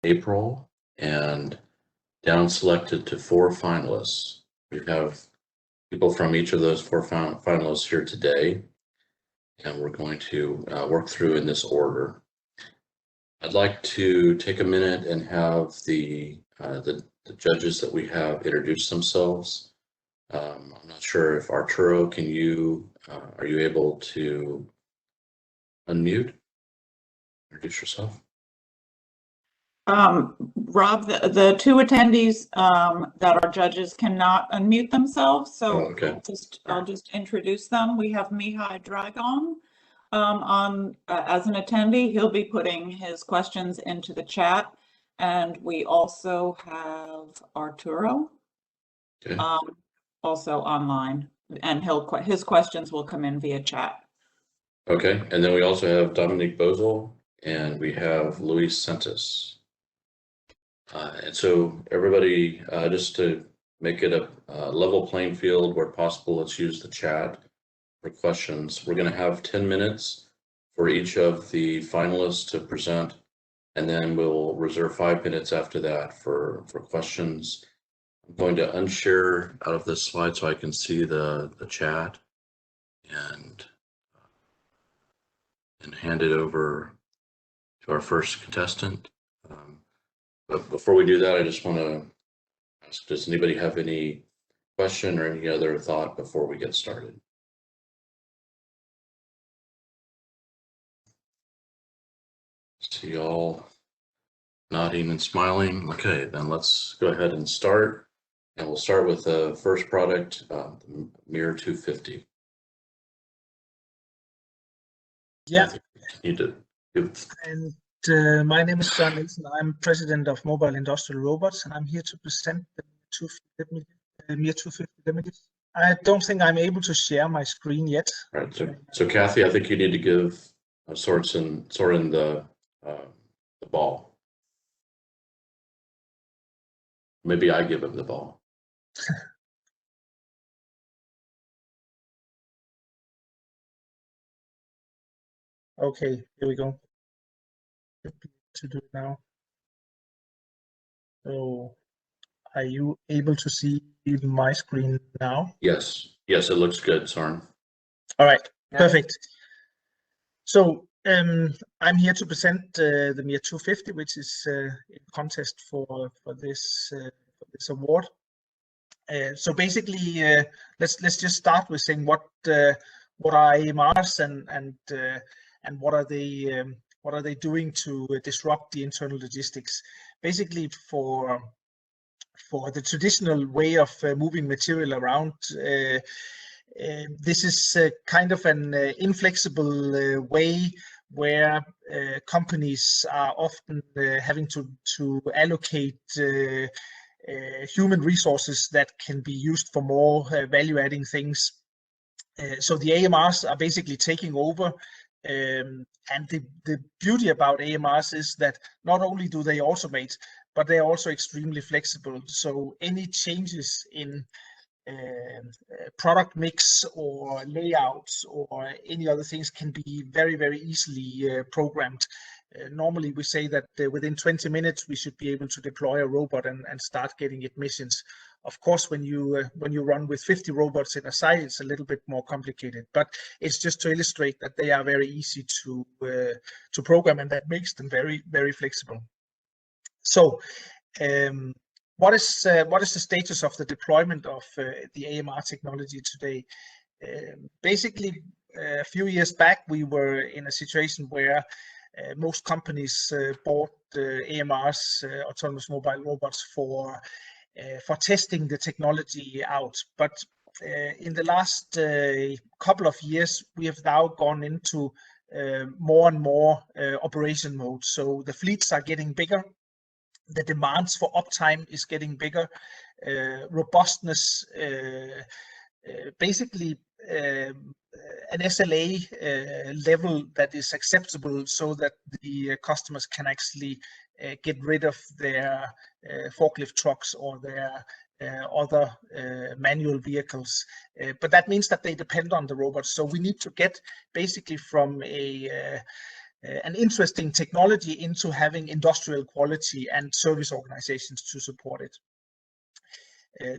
April and down selected to 4 finalists. We have people from each of those 4 finalists here today, and we're going to work through in this order. I'd like to take a minute and have the judges that we have introduce themselves. I'm not sure if Arturo, are you able to unmute? Introduce yourself. Rob, the 2 attendees that are judges cannot unmute themselves, so okay. I'll just introduce them. We have Mihai Dragon as an attendee. He'll be putting his questions into the chat, and we also have Arturo, okay. Also online, and his questions will come in via chat. Okay, and then we also have Dominique Bozel, and we have Luis Santos. And so everybody, just to make it a level playing field where possible, let's use the chat for questions. We're going to have 10 minutes for each of the finalists to present, and then we'll reserve 5 minutes after that for questions. I'm going to unshare out of this slide so I can see the chat and hand it over to our first contestant. But before we do that, I just want to ask, does anybody have any question or any other thought before we get started? See y'all nodding and smiling. Okay, then let's go ahead and start. And we'll start with the first product, the MIRAI 250. Yeah. You did. And my name is John Nielsen. I'm president of Mobile Industrial Robots, and I'm here to present the MIRAI 250. I don't think I'm able to share my screen yet. All right. So Kathy, I think you need to give Soren the ball. Maybe I give him the ball. Okay, here we go. To do it now. So, are you able to see my screen now? Yes, it looks good, Soren. All right, perfect. So I'm here to present the MIRAI 250, which is in contest for this award. So basically, let's just start with saying what are AMRs and what are they doing to disrupt the internal logistics? Basically, for the traditional way of moving material around, this is kind of an inflexible way where companies are often having to allocate human resources that can be used for more value-adding things. So the AMRs are basically taking over. And the beauty about AMRs is that not only do they automate, but they're also extremely flexible. So any changes in product mix or layouts or any other things can be very, very easily programmed. Normally we say that within 20 minutes we should be able to deploy a robot and start getting it missions. Of course, when you run with 50 robots in a site, it's a little bit more complicated, but it's just to illustrate that they are very easy to program, and that makes them very, very flexible. So what is the status of the deployment of the AMR technology today? Basically, a few years back, we were in a situation where most companies bought AMRs, autonomous mobile robots, for testing the technology out. But in the last couple of years, we have now gone into more and more operation mode. So the fleets are getting bigger. The demands for uptime is getting bigger. Robustness, basically an SLA level that is acceptable so that the customers can actually get rid of their forklift trucks or their other manual vehicles. But that means that they depend on the robots. So we need to get basically from a an interesting technology into having industrial quality and service organizations to support it.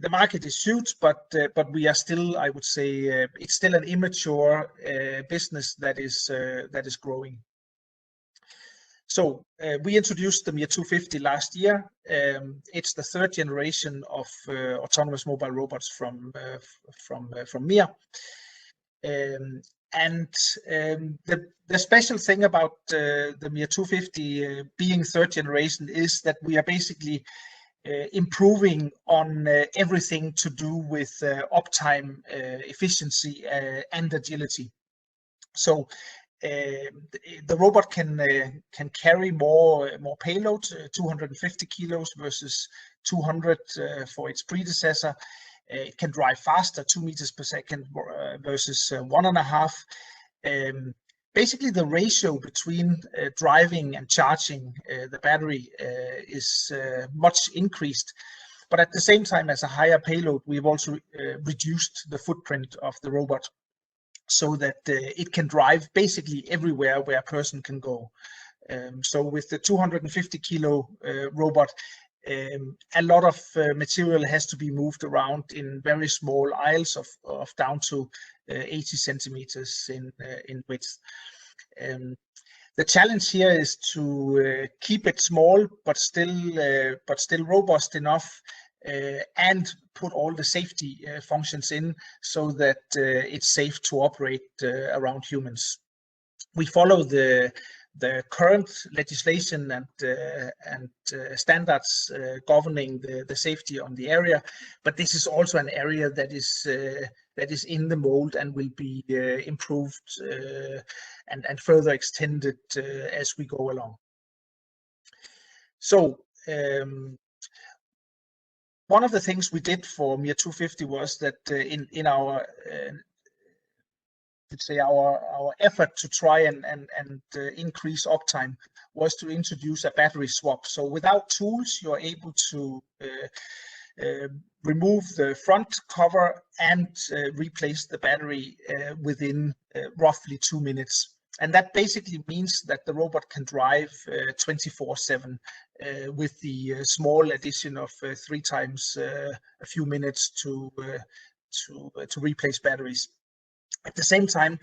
The market is huge, but we are still, I would say, it's still an immature business that is growing. So we introduced the MIR250 last year. It's the third generation of autonomous mobile robots from MIR. The special thing about the MIR250 being third generation is that we are basically improving on everything to do with uptime, efficiency, and agility. So the robot can carry more payload, 250 kilos versus 200 for its predecessor. It can drive faster, 2 meters per second versus 1.5. Basically, the ratio between driving and charging the battery is much increased. But at the same time, as a higher payload, we've also reduced the footprint of the robot so that it can drive basically everywhere where a person can go. So with the 250 kilo robot, a lot of material has to be moved around in very small aisles of down to 80 centimeters in width. The challenge here is to keep it small but still robust enough, and put all the safety functions in so that it's safe to operate around humans. We follow the current legislation and standards governing the safety on the area, but this is also an area that is in the mold and will be improved and further extended as we go along. So one of the things we did for MIR250 was that in our our effort to try and increase uptime was to introduce a battery swap. So without tools, you're able to remove the front cover and replace the battery within roughly 2 minutes. And that basically means that the robot can drive 24/7 with the small addition of 3 times a few minutes to replace batteries. At the same time,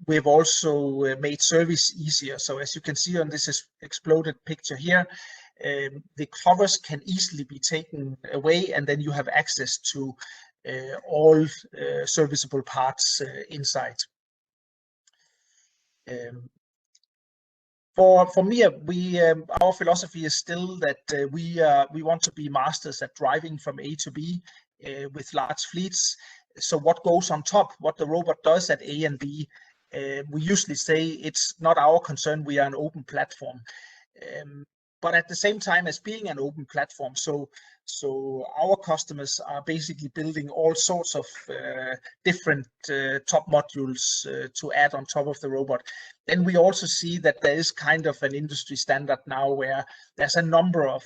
we have also made service easier. So as you can see on this exploded picture here, the covers can easily be taken away, and then you have access to all serviceable parts inside. For me, our philosophy is still that we want to be masters at driving from A to B with large fleets. So what goes on top, what the robot does at A and B, we usually say it's not our concern. We are an open platform. But at the same time as being an open platform, so our customers are basically building all sorts of different top modules to add on top of the robot. Then we also see that there is kind of an industry standard now where there's a number of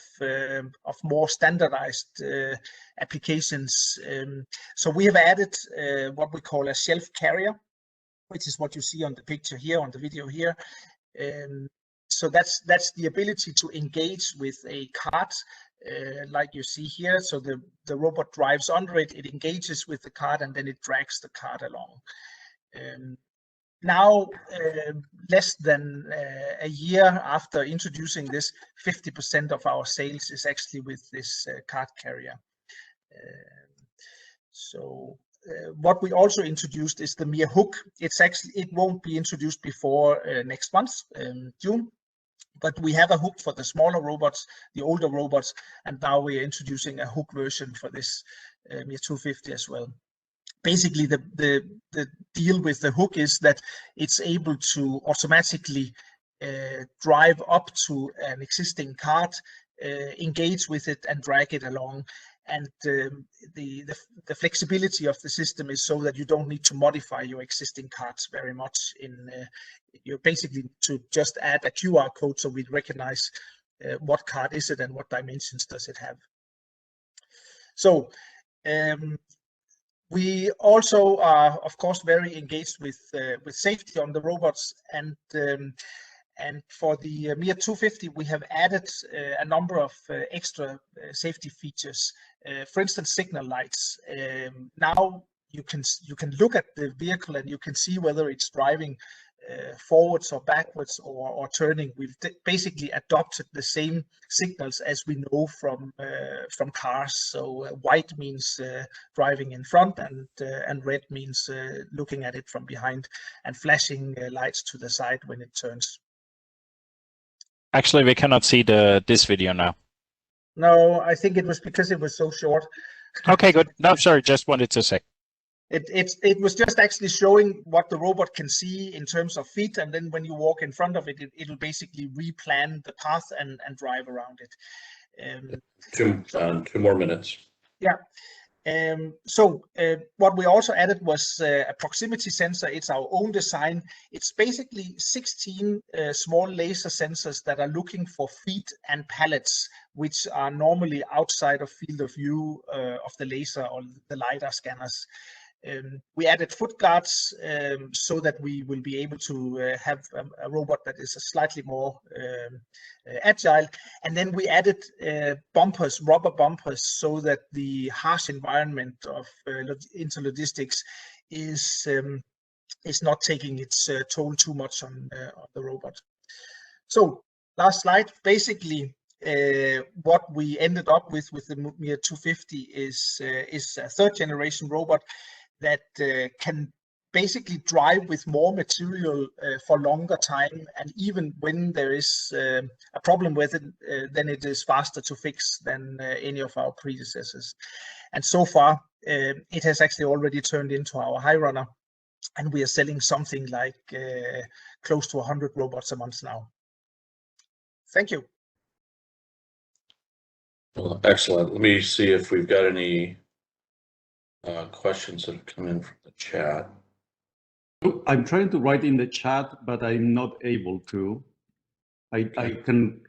more standardized applications. So we have added what we call a shelf carrier, which is what you see on the picture here, on the video here. So that's the ability to engage with a cart, like you see here. So the robot drives under it, it engages with the cart, and then it drags the cart along. Now, less than a year after introducing this, 50% of our sales is actually with this cart carrier. What we also introduced is the MIR hook. It won't be introduced before next month, June. But we have a hook for the smaller robots, the older robots, and now we are introducing a hook version for this MIR250 as well. Basically, the deal with the hook is that it's able to automatically drive up to an existing cart, engage with it, and drag it along. And the flexibility of the system is so that you don't need to modify your existing carts very much. You're basically to just add a QR code so we recognize what cart is it and what dimensions does it have. So We also are, of course, very engaged with safety on the robots, and for the MIRA 250, we have added a number of extra safety features. For instance, signal lights. Now you can look at the vehicle and you can see whether it's driving forwards or backwards or turning. We've basically adopted the same signals as we know from cars. So white means driving in front, and red means looking at it from behind, and flashing lights to the side when it turns. Actually, we cannot see this video now. No, I think it was because it was so short. Okay, good. No, sorry, just wanted to say. It was just actually showing what the robot can see in terms of feet, and then when you walk in front of it, it'll basically replan the path and drive around it. 2 more minutes. Yeah. So what we also added was a proximity sensor. It's our own design. It's basically 16 small laser sensors that are looking for feet and pallets, which are normally outside of field of view of the laser or the LiDAR scanners. We added foot guards so that we will be able to have a robot that is slightly more agile. And then we added bumpers, rubber bumpers, so that the harsh environment of interlogistics is not taking its toll too much on the robot. So last slide, basically what we ended up with the MIRA 250 is a third generation robot that can basically drive with more material for longer time, and even when there is a problem with it, then it is faster to fix than any of our predecessors. And so far, it has actually already turned into our high runner, and we are selling something like close to 100 robots a month now. Thank you. Well, excellent. Let me see if we've got any questions that have come in from the chat. I'm trying to write in the chat, but I'm not able to. I can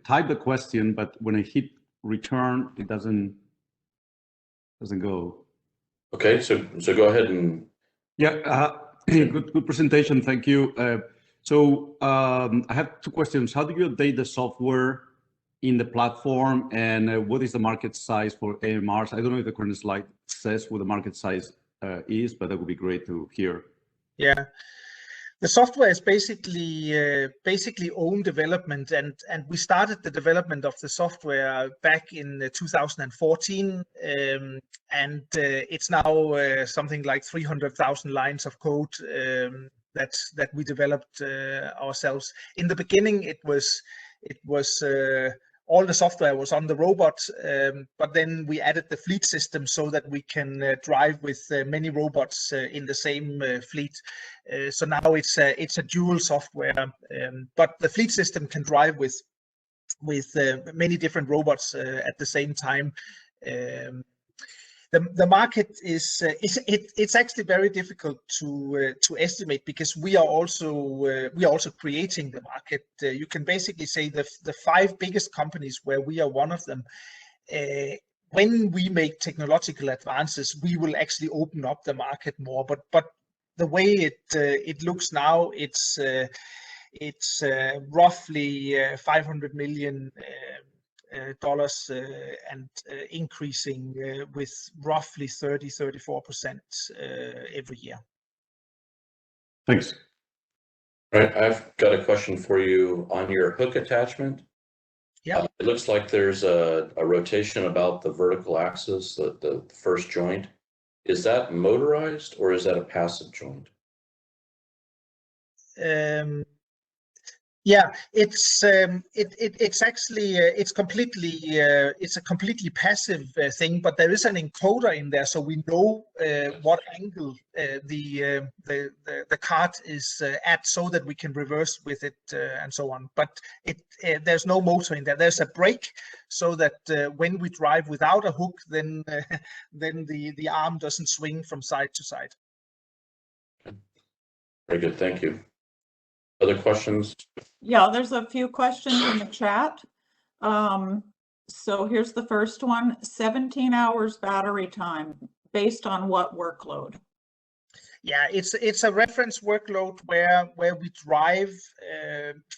type the question, but when I hit return, it doesn't go. Okay, so go ahead and. Yeah, good presentation. Thank you. So I have two questions. How do you update the software in the platform, and what is the market size for AMRs? I don't know if the current slide says what the market size is, but that would be great to hear. Yeah, the software is basically own development, and we started the development of the software back in 2014, and it's now something like 300,000 lines of code that we developed ourselves. In the beginning, it was all the software was on the robot, but then we added the fleet system so that we can drive with many robots in the same fleet. So now it's a dual software, but the fleet system can drive with many different robots at the same time. The market is it's actually very difficult to estimate, because we are also creating the market. You can basically say the 5 biggest companies, where we are one of them, when we make technological advances, we will actually open up the market more. But the way it looks now, it's roughly $500 million. Dollars and increasing with roughly 34% every year. Thanks. All right, I've got a question for you on your hook attachment. Yeah. It looks like there's a rotation about the vertical axis, the first joint. Is that motorized, or is that a passive joint? Yeah, it's actually it's a completely passive thing, but there is an encoder in there, so we know what angle the cart is at, so that we can reverse with it and so on. But there's no motor in there. There's a brake, so that when we drive without a hook, then the arm doesn't swing from side to side. Very good, thank you. Other questions? Yeah, there's a few questions in the chat. So here's the first one: 17 hours battery time. based on what workload? Yeah, it's a reference workload where we drive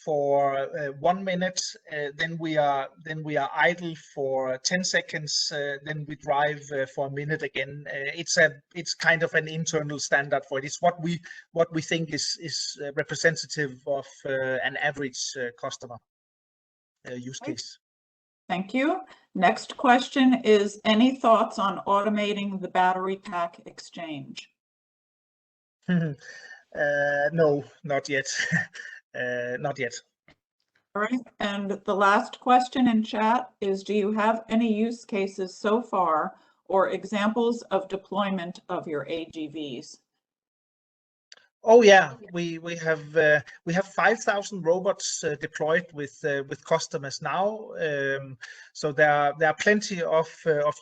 for 1 minute, then we are idle for 10 seconds, then we drive for a minute again. It's kind of an internal standard for it. It's what we think is representative of an average customer use case. Thank you. Next question is, any thoughts on automating the battery pack exchange? No, not yet. Not yet. All right, and the last question in chat is, do you have any use cases so far or examples of deployment of your AGVs? Oh yeah, we have 5,000 robots deployed with customers now. So there are plenty of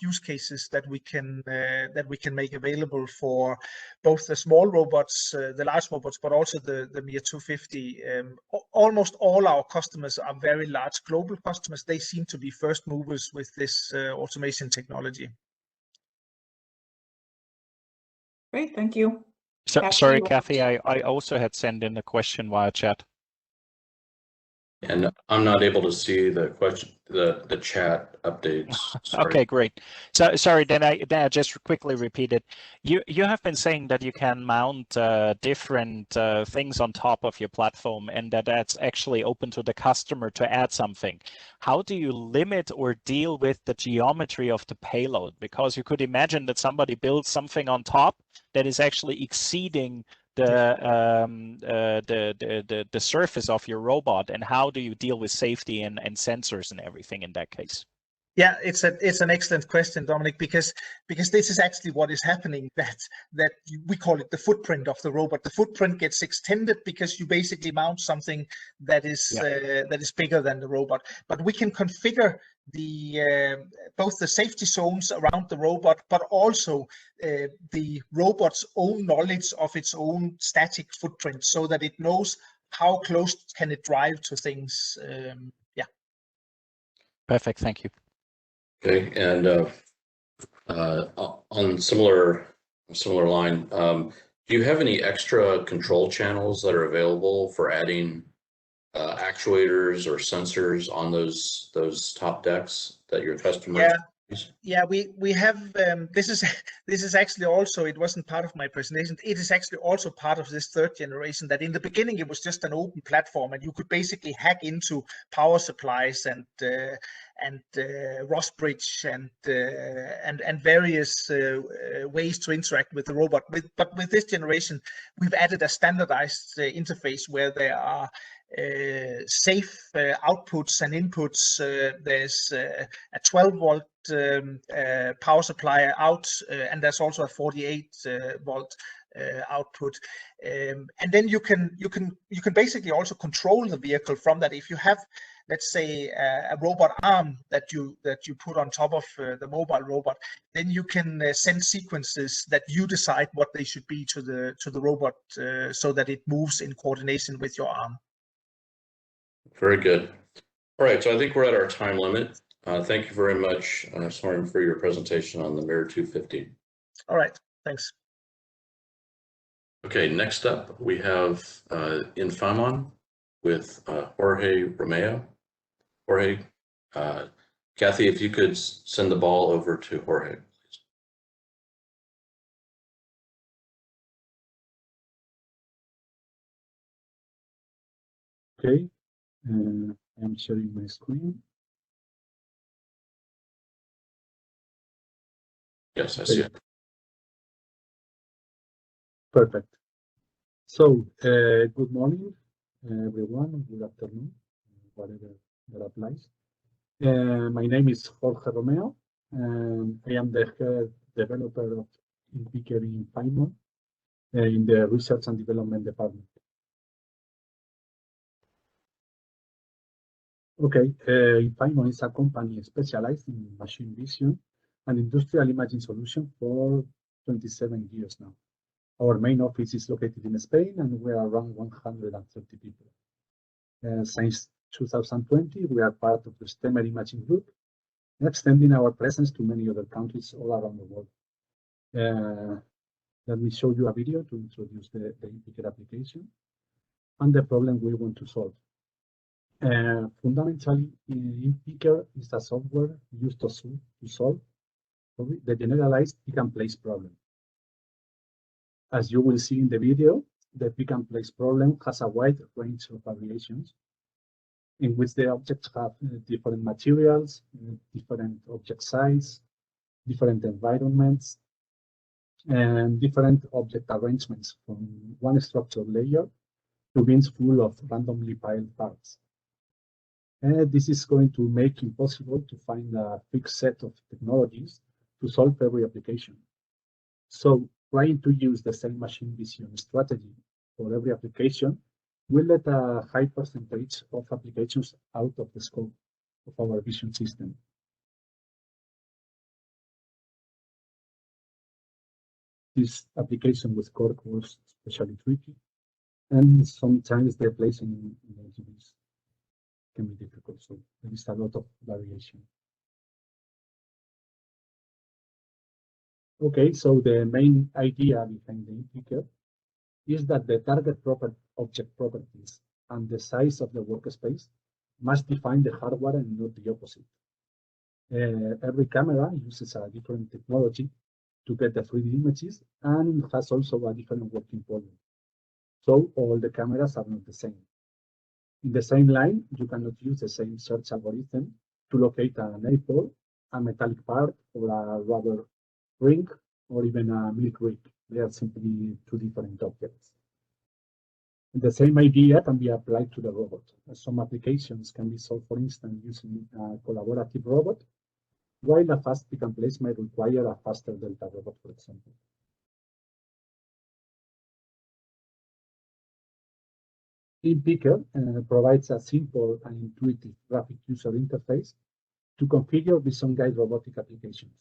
use cases that we can make available for both the small robots, the large robots, but also the MIR 250. Almost all our customers are very large global customers. They seem to be first movers with this automation technology. Great, thank you. So, Kathy, sorry, you- Kathy, I also had sent in a question via chat. And I'm not able to see the question, the chat updates. Sorry. Okay, great. So sorry, then I just quickly repeat it. You have been saying that you can mount different things on top of your platform, and that's actually open to the customer to add something. How do you limit or deal with the geometry of the payload? Because you could imagine that somebody builds something on top that is actually exceeding the surface of your robot, and how do you deal with safety and sensors and everything in that case? Yeah, it's an excellent question, Dominic, because this is actually what is happening, that we call it the footprint of the robot. The footprint gets extended because you basically mount something that is bigger than the robot. But we can configure both the safety zones around the robot, but also the robot's own knowledge of its own static footprint, so that it knows how close can it drive to things. Yeah. Perfect. Thank you. Okay, and on similar line, do you have any extra control channels that are available for adding actuators or sensors on those top decks that your customers use? Yeah, we have. This is actually also, it wasn't part of my presentation. It is actually also part of this third generation. That in the beginning it was just an open platform, and you could basically hack into power supplies and Ross bridge and various ways to interact with the robot. But with this generation, we've added a standardized interface where there are safe outputs and inputs. There's a 12-volt power supply out, and there's also a 48-volt output. And then you can basically also control the vehicle from that. If you have, let's say, a robot arm that you put on top of the mobile robot, then you can send sequences that you decide what they should be to the robot, so that it moves in coordination with your arm. Very good. All right, so I think we're at our time limit. Thank you very much, Søren, for your presentation on the MIR 250. All right, thanks. Okay, next up we have INFAIMON with Jorge Romeo. Jorge, Kathy, if you could send the ball over to Jorge, please. Okay, I'm sharing my screen. Yes, I see it. Perfect. So, good morning, everyone. Good afternoon, whatever that applies. My name is Jorge Romeo, and I am the head developer of InPicker in INFAIMON in the Research and Development Department. Okay, INFAIMON is a company specialized in machine vision and industrial imaging solutions for 27 years now. Our main office is located in Spain, and we are around 130 people. Since 2020, we are part of the STEMER Imaging Group, extending our presence to many other countries all around the world. Let me show you a video to introduce the InPicker application and the problem we want to solve. Fundamentally, InPicker is a software used to solve the generalized pick and place problem. As you will see in the video, the pick and place problem has a wide range of variations in which the objects have different materials, different object size, different environments, and different object arrangements from one structure layer to bins full of randomly piled parts. This is going to make it impossible to find a fixed set of technologies to solve every application. So trying to use the same machine vision strategy for every application will let a high percentage of applications out of the scope of our vision system. This application with Cork was especially tricky, and sometimes the placing in Agvs can be difficult, so there is a lot of variation. Okay, so the main idea behind the InPicker is that the target object properties and the size of the workspace must define the hardware and not the opposite. Every camera uses a different technology to get the 3D images and has also a different working volume. So all the cameras are not the same. In the same line, you cannot use the same search algorithm to locate an apple, a metallic part, or a rubber ring, or even a milk rig. They are simply two different objects. The same idea can be applied to the robot. Some applications can be solved, for instance, using a collaborative robot, while a fast pick and place might require a faster Delta robot, for example. InPicker provides a simple and intuitive graphic user interface to configure Vision Guide robotic applications.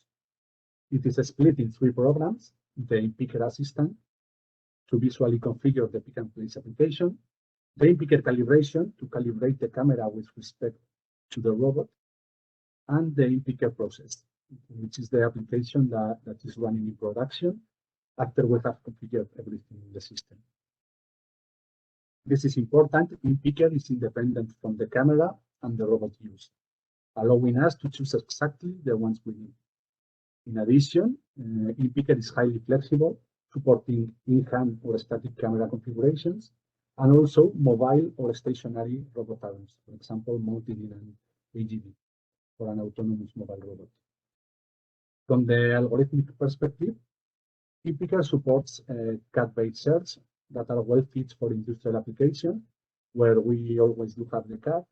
It is split in 3 programs: the InPicker Assistant to visually configure the pick and place application, the InPicker Calibration to calibrate the camera with respect to the robot, and the InPicker Process, which is the application that is running in production after we have configured everything in the system. This is important. InPicker is independent from the camera and the robot use, allowing us to choose exactly the ones we need. In addition, InPicker is highly flexible, supporting in-hand or static camera configurations, and also mobile or stationary robot arms, for example, mounted in an AGV for an autonomous mobile robot. From the algorithmic perspective, InPicker supports CAD-based search that are well fit for industrial application, where we always do have the CAD,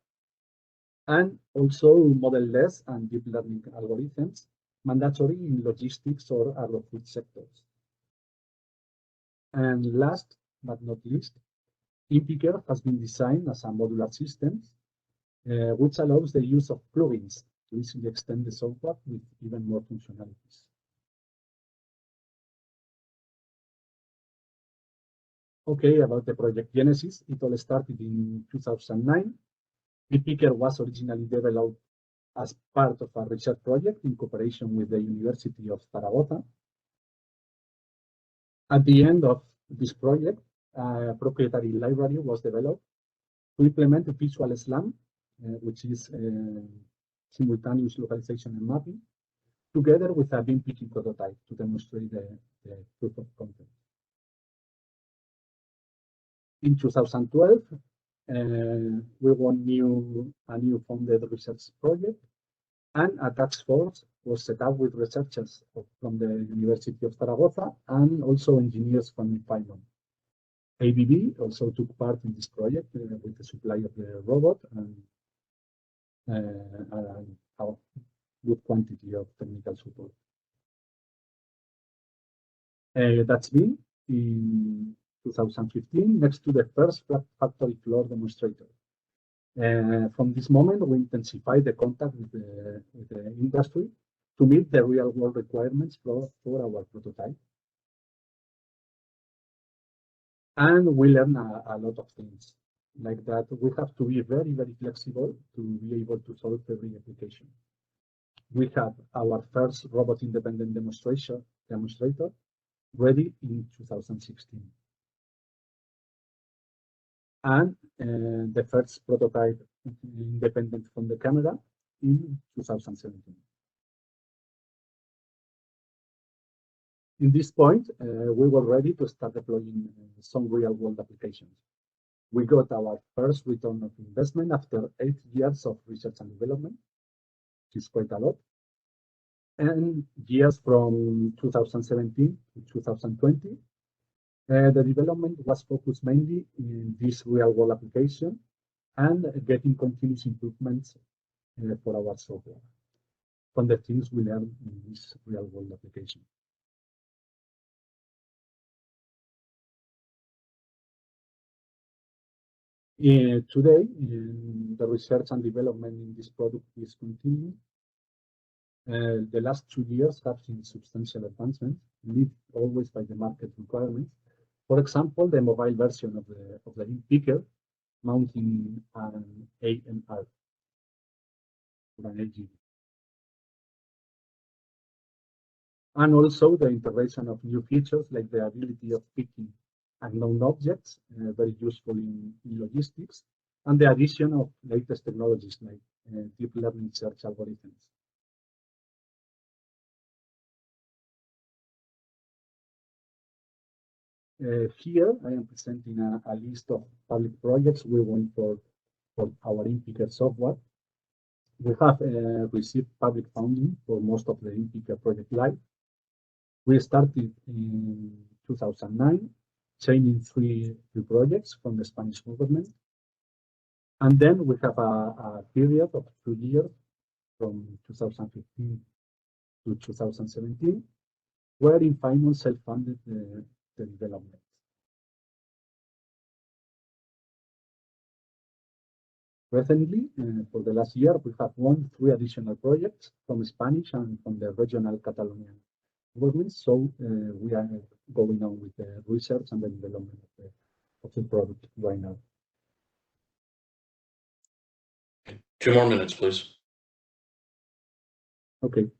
and also model-less and deep learning algorithms, mandatory in logistics or agro-food sectors. And last but not least, InPicker has been designed as a modular system, which allows the use of plugins to easily extend the software with even more functionalities. Okay, about the project genesis, it all started in 2009. InPicker was originally developed as part of a research project in cooperation with the University of Zaragoza. At the end of this project, a proprietary library was developed to implement Visual SLAM, which is simultaneous localization and mapping, together with a bin picking prototype to demonstrate the proof of concept. In 2012, we won a new funded research project, and a task force was set up with researchers from the University of Zaragoza and also engineers from INFAIMON. ABB also took part in this project with the supply of the robot and a good quantity of technical support. That's been in 2015, next to the first factory floor demonstrator. From this moment, we intensify the contact with the industry to meet the real-world requirements for our prototype. And we learn a lot of things, like that we have to be very, very flexible to be able to solve every application. we have our first robot independent demonstrator ready in 2016. And the first prototype independent from the camera in 2017. In this point, we were ready to start deploying some real-world applications. We got our first return of investment after 8 years of research and development, which is quite a lot. And years from 2017 to 2020, the development was focused mainly in this real-world application and getting continuous improvements for our software from the things we learned in this real-world application. Today, the research and development in this product is continuing. The last 2 years have seen substantial advancements, led always by the market requirements. For example, the mobile version of the InPicker mounting an AMR or an Agv. And also the integration of new features like the ability of picking unknown objects, very useful in logistics, and the addition of latest technologies like deep learning search algorithms. Here I am presenting a list of public projects we won for our InPicker software. We have received public funding for most of the InPicker project life. We started in 2009, changing three projects from the Spanish government. And then we have a period of 2 years from 2015 to 2017, where INFAIMON self-funded the development. Recently, for the last year, we have won 3 additional projects from Spanish and from the regional Catalonian government. So we are going on with the research and the development of the product right now. 2 more minutes, please. Okay.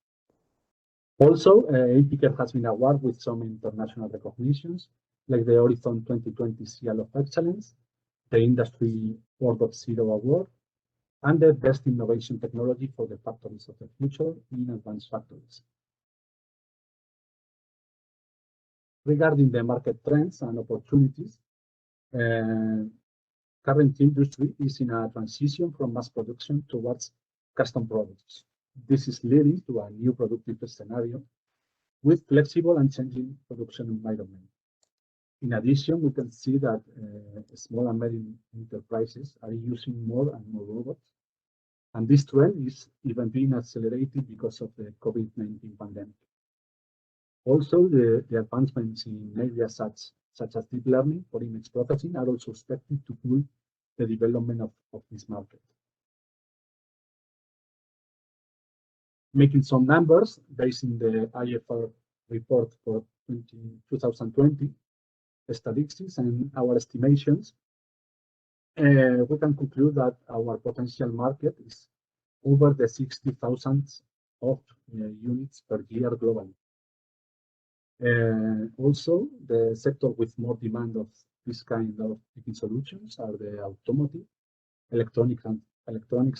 Also, InPicker has been awarded with some international recognitions, like the Horizon 2020 Seal of Excellence, the Industry 4.0 Award, and the Best Innovation Technology for the Factories of the Future in Advanced Factories. Regarding the market trends and opportunities, current industry is in a transition from mass production towards custom products. This is leading to a new productive scenario with flexible and changing production environment. In addition, we can see that small and medium enterprises are using more and more robots. And this trend is even being accelerated because of the COVID-19 pandemic. Also, the advancements in areas such as deep learning for image processing are also expected to pull the development of this market. Making some numbers based on the IERA report for 2020 statistics and our estimations, we can conclude that our potential market is over the 60,000 of units per year globally. Also, the sector with more demand of this kind of picking solutions are the automotive, electronics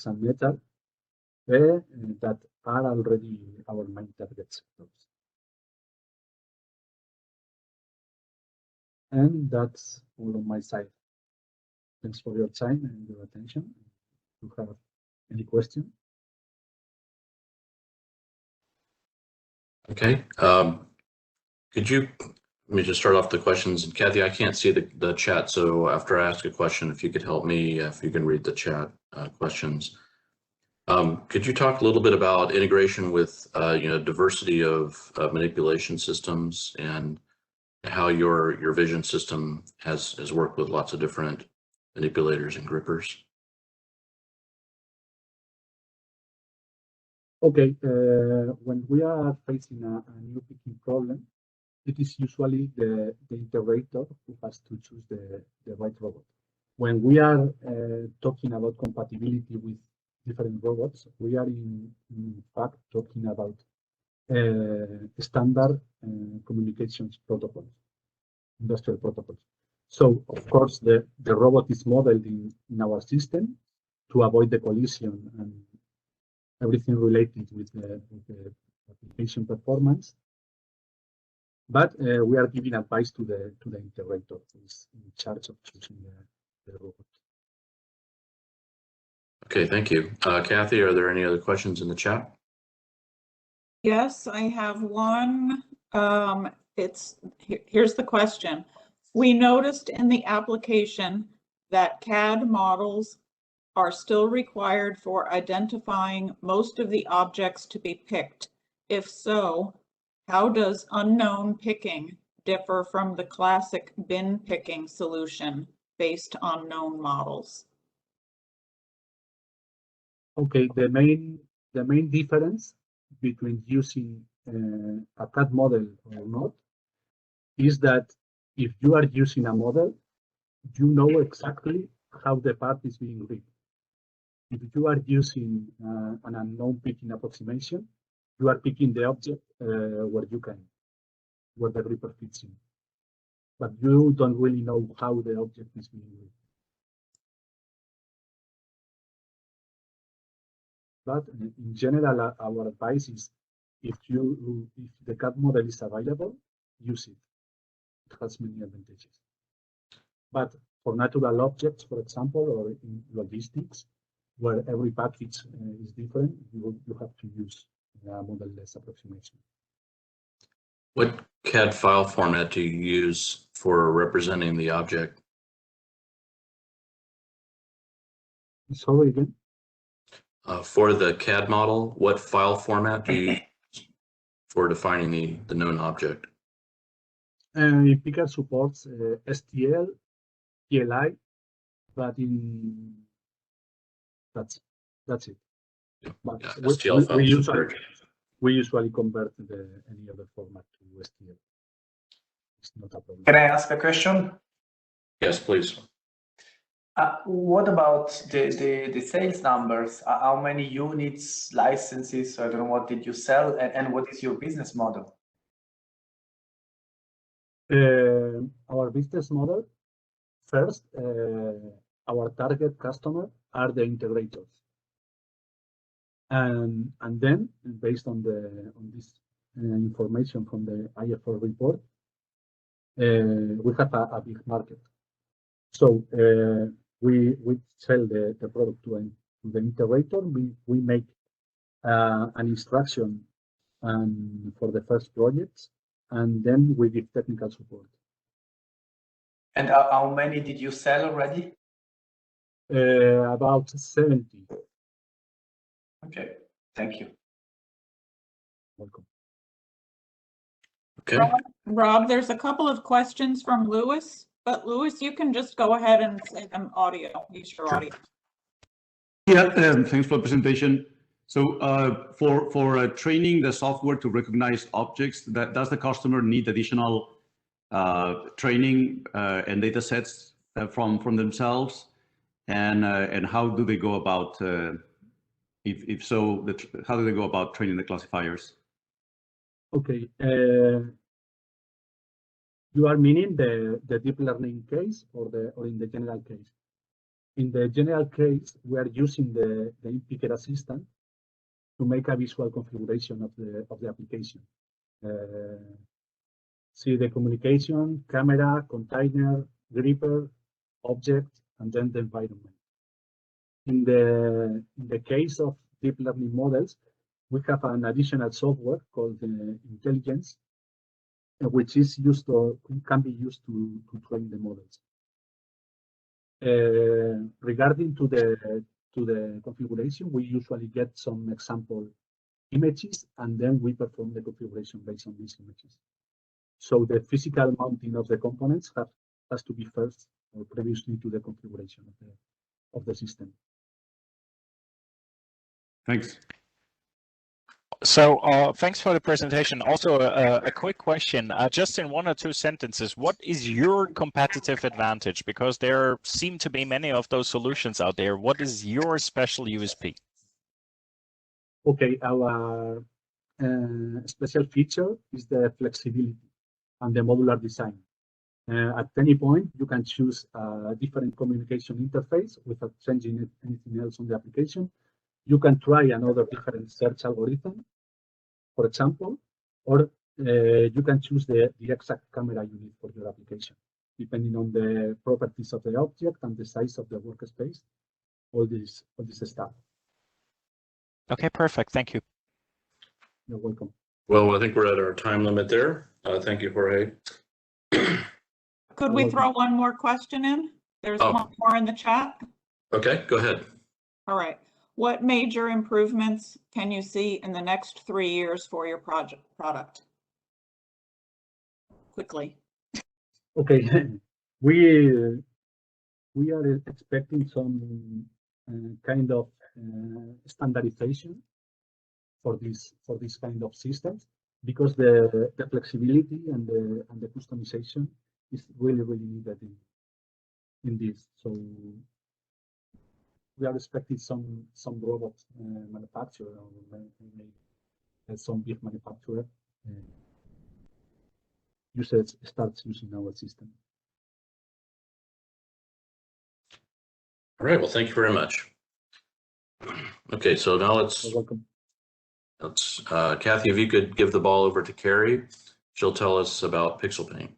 and metal, that are already our main target sectors. And that's all on my side. Thanks for your time and your attention. If you have any question. Okay. Could you, let me just start off the questions. And Kathy, I can't see the chat, so after I ask a question, if you could help me, if you can read the chat questions. Could you talk a little bit about integration with diversity of manipulation systems and how your vision system has worked with lots of different manipulators and grippers? Okay, when we are facing a new picking problem, it is usually the integrator who has to choose the right robot. When we are talking about compatibility with different robots. We are in fact talking about standard communications protocols, industrial protocols. So of course the robot is modeled in our system to avoid the collision and everything related with the application performance. But we are giving advice to the integrator who is in charge of choosing the robot. Okay, thank you. Kathy, are there any other questions in the chat? Yes, I have one. Here's the question. We noticed in the application that CAD models are still required for identifying most of the objects to be picked. If so, how does unknown picking differ from the classic bin picking solution based on known models? Okay, the main difference between using a CAD model or not is that if you are using a model, you know exactly how the part is being read. If you are using an unknown picking approximation, you are picking the object where the gripper fits in. But you don't really know how the object is being read. But in general, our advice is if the CAD model is available, use it. It has many advantages. But for natural objects, for example, or in logistics, where every package is different, you have to use a model-less approximation. What CAD file format do you use for representing the object? Sorry again? For the CAD model, what file format do you use for defining the known object? InPicker supports STL, PLI, but that's it. But Yeah, STL files we usually convert any other format to STL. It's not a problem. Can I ask a question? Yes, please. What about the sales numbers? How many units, licenses, I don't know, what did you sell, and what is your business model? Our business model, first, our target customer are the integrators. And then, based on this information from the IFR report, we have a big market. So we sell the product to the integrator. We make an instruction for the first projects, and then we give technical support. And how many did you sell already? About 70. Okay, thank you. Welcome. Okay. Rob, there's a couple of questions from Louis, but Louis, you can just go ahead and say them audio, use your audio. Yeah, thanks for the presentation. So for training the software to recognize objects, does the customer need additional training and data sets from themselves? And how do they go about, if so, how do they go about training the classifiers? Okay. You are meaning the deep learning case or in the general case? In the general case, we are using the InPicker assistant to make a visual configuration of the application. See the communication, camera, container, gripper, object, and then the environment. In the case of deep learning models, we have an additional software called Intelligence, which is can be used to train the models. Regarding to the configuration, we usually get some example images, and then we perform the configuration based on these images. So the physical mounting of the components has to be first or previously to the configuration of the system. Thanks. So thanks for the presentation. Also, a quick question, just in 1 or 2 sentences, what is your competitive advantage? Because there seem to be many of those solutions out there. What is your special USP? Okay, our special feature is the flexibility and the modular design. At any point, you can choose a different communication interface without changing anything else on the application. You can try another different search algorithm, for example, or you can choose the exact camera you need for your application, depending on the properties of the object and the size of the workspace, all this stuff. Okay, perfect. Thank you. You're welcome. Well, I think we're at our time limit there. Thank you, Jorge. Could we throw one more question in? There's one more in the chat. Okay, go ahead. All right. What major improvements can you see in the next 3 years for your product? Quickly. Okay, we are expecting some kind of standardization for this kind of systems, because the flexibility and the customization is really needed in this. So we are expecting some robot manufacturer or maybe some big manufacturer starts using our system. All right, well, thank you very much. Okay, so now You're welcome. Kathy, if you could give the ball over to Carrie, she'll tell us about PixelPaint.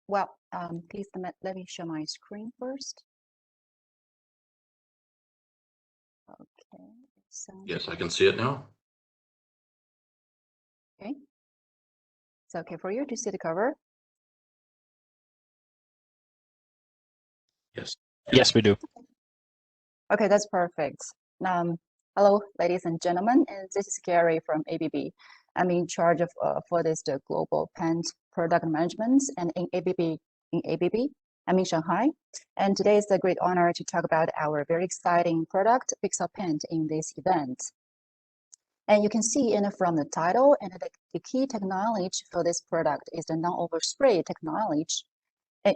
Well, please let me share my screen first. Okay. So Yes, I can see it now. okay. It's okay for you to see the cover? Yes. Yes, we do. Okay, that's perfect. Hello, ladies and gentlemen, and this is Gary from ABB. I'm in charge of for the global paint product management, and in ABB, I'm in Shanghai. And today is a great honor to talk about our very exciting product, PixelPaint, in this event. And you can see from the title, and the key technology for this product is the non-overspray technology. And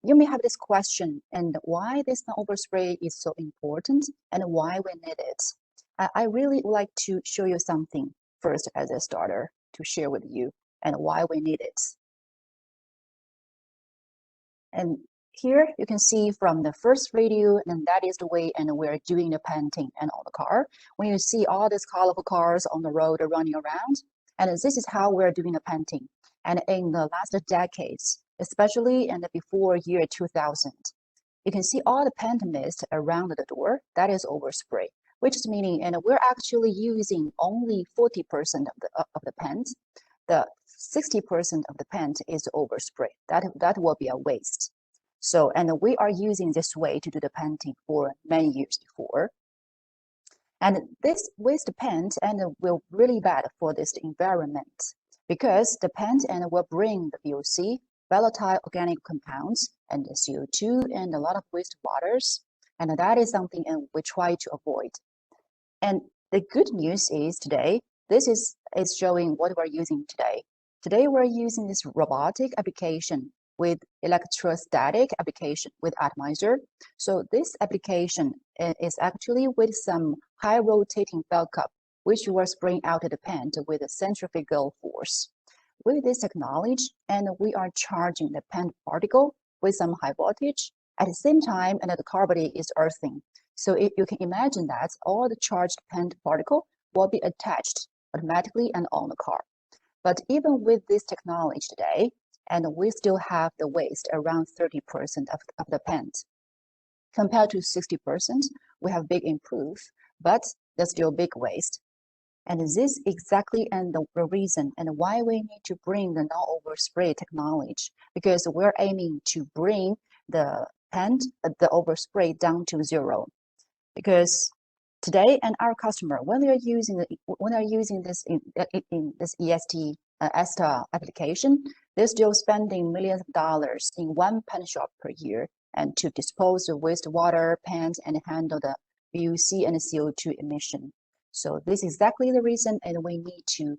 you may have this question, and why this non-overspray is so important and why we need it. I really would like to show you something first as a starter to share with you and why we need it. And here you can see from the first video, and that is the way and we're doing the painting and on the car. When you see all these colorful cars on the road running around, and this is how we're doing the painting. And in the last decades, especially in the before year 2000, you can see all the paint mist around the door. That is overspray, which is meaning, and we're actually using only 40% of the paint. The 60% of the paint is overspray. That will be a waste. So, and we are using this way to do the painting for many years before. And this waste paint and will really bad for this environment, because the paint and will bring the VOC, volatile organic compounds, and the CO2 and a lot of waste waters. And that is something we try to avoid. And the good news is today, this is showing what we're using today. Today we're using this robotic application with electrostatic application with atomizer. So this application is actually with some high rotating felt cup, which will spraying out the paint with a centrifugal force. With this technology, and we are charging the paint particle with some high voltage. At the same time, and the carbonate is earthing. So you can imagine that all the charged paint particle will be attached automatically and on the car. But even with this technology today, and we still have the waste around 30% of the paint. Compared to 60%, we have big improve, but there's still big waste. And this exactly and the reason and why we need to bring the non-overspray technology, because we're aiming to bring the paint, the overspray down to zero. Because today, and our customer, when they're using this in this ESTA application, they're still spending millions of dollars in one paint shop per year and to dispose of wastewater, paint, and handle the VOC and CO2 emission. So this is exactly the reason, and we need to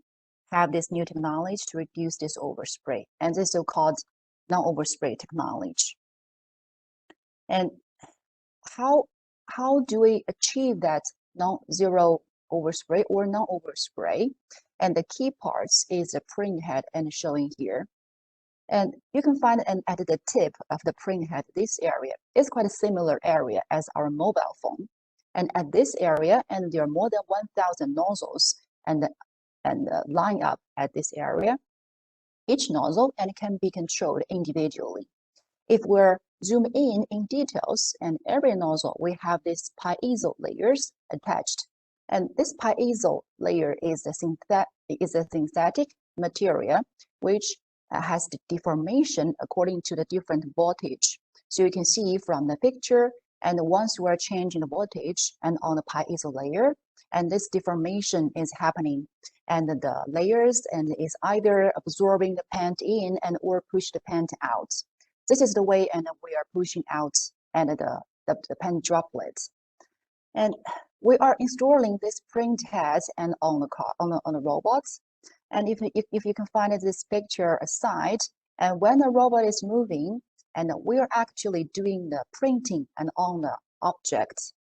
have this new technology to reduce this overspray, and this is so-called non-overspray technology. And how how do we achieve that non-zero overspray or non-overspray? And the key parts is the printhead and showing here. And you can find it at the tip of the printhead, this area is quite a similar area as our mobile phone. And at this area, and there are more than 1,000 nozzles and line up at this area, each nozzle and can be controlled individually. If we're zoom in details, and every nozzle, we have these piezo layers attached. And this piezo layer is a synthetic material which has the deformation according to the different voltage. So you can see from the picture, and once we are changing the voltage and on the piezo layer, and this deformation is happening, and the layers and is either absorbing the paint in and or push the paint out. This is the way, and we are pushing out and the paint droplets. And we are installing this printhead and on the car, on the robots. And if you can find this picture aside, and when the robot is moving, and we are actually doing the printing and on the objects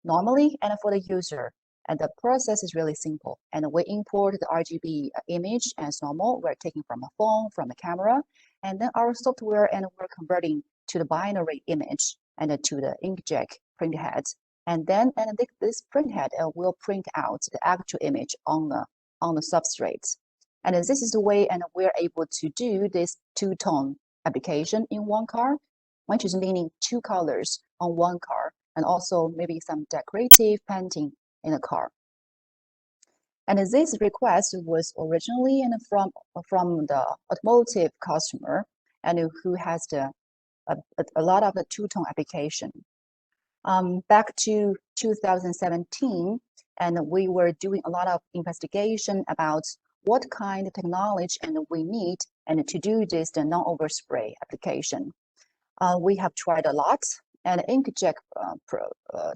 normally, and for the user, and the process is really simple. And we import the RGB image as normal. We're taking from a phone, from a camera, and then our software, and we're converting to the binary image and to the inkjet printhead. And then this printhead will print out the actual image on the substrate. And this is the way, and we're able to do this two-tone application in one car, which is meaning two colors on one car, and also maybe some decorative painting in a car. And this request was originally from the automotive customer, and who has a lot of the two-tone application. Back to 2017, and we were doing a lot of investigation about what kind of technology and we need and to do this the non-overspray application. We have tried a lot, and inkjet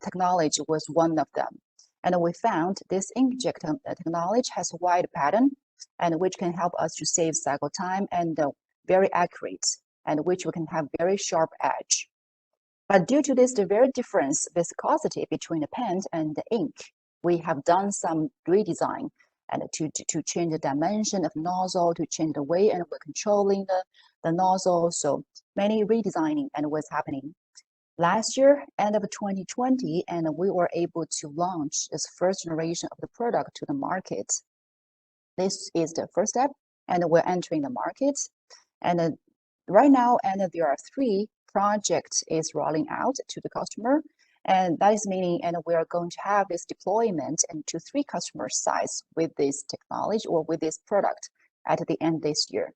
technology was one of them. And we found this inkjet technology has a wide pattern, and which can help us to save cycle time and very accurate, and which we can have very sharp edge. But due to this, the very difference viscosity between the paint and the ink, we have done some redesign and to change the dimension of nozzle, to change the way, and we're controlling the nozzle. So many redesigning and what's happening. Last year, end of 2020, and we were able to launch this first generation of the product to the market. This is the first step, and we're entering the market. And right now, and there are 3 projects is rolling out to the customer, and that is meaning, and we are going to have this deployment and to 3 customer sites with this technology or with this product at the end this year.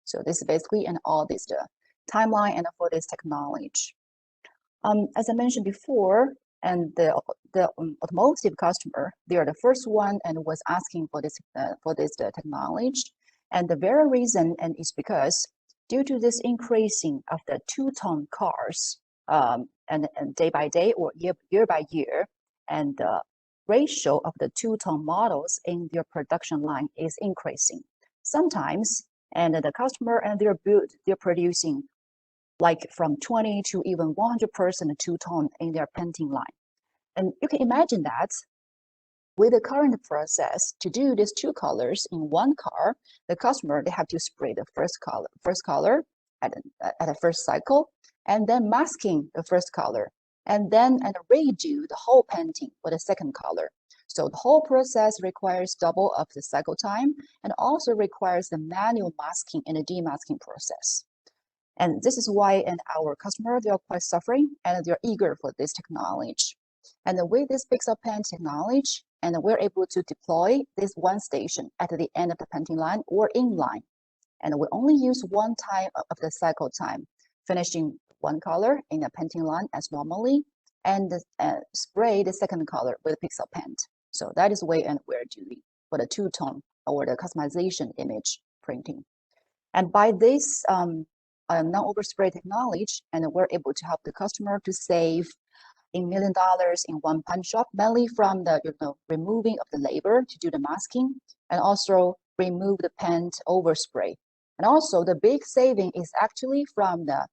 So this is basically and all this the timeline and for this technology. As I mentioned before, and the automotive customer, they are the first one and was asking for this technology, and the very reason and is because due to this increasing of the two-tone cars and day by day or year by year, and the ratio of the two-tone models in their production line is increasing. Sometimes, and the customer and they're producing like from 20 to even 100% two-tone in their painting line. And you can imagine that with the current process to do these 2 colors in one car, the customer, they have to spray the first color at the first cycle, and then masking the first color, and then redo the whole painting for the second color. So the whole process requires double of the cycle time, and also requires the manual masking and the demasking process. And this is why our customer, they are quite suffering, and they're eager for this technology. And with this PixelPaint technology, and we're able to deploy this one station at the end of the painting line or in line. And we only use one time of the cycle time, finishing one color in the painting line as normally, and spray the second color with PixelPaint. So that is the way and we're doing for the two-tone or the customization image printing. And by this non-overspray technology, and we're able to help the customer to save $1 million in one punch job, mainly from the removing of the labor to do the masking, and also remove the paint overspray. And also the big saving is actually from the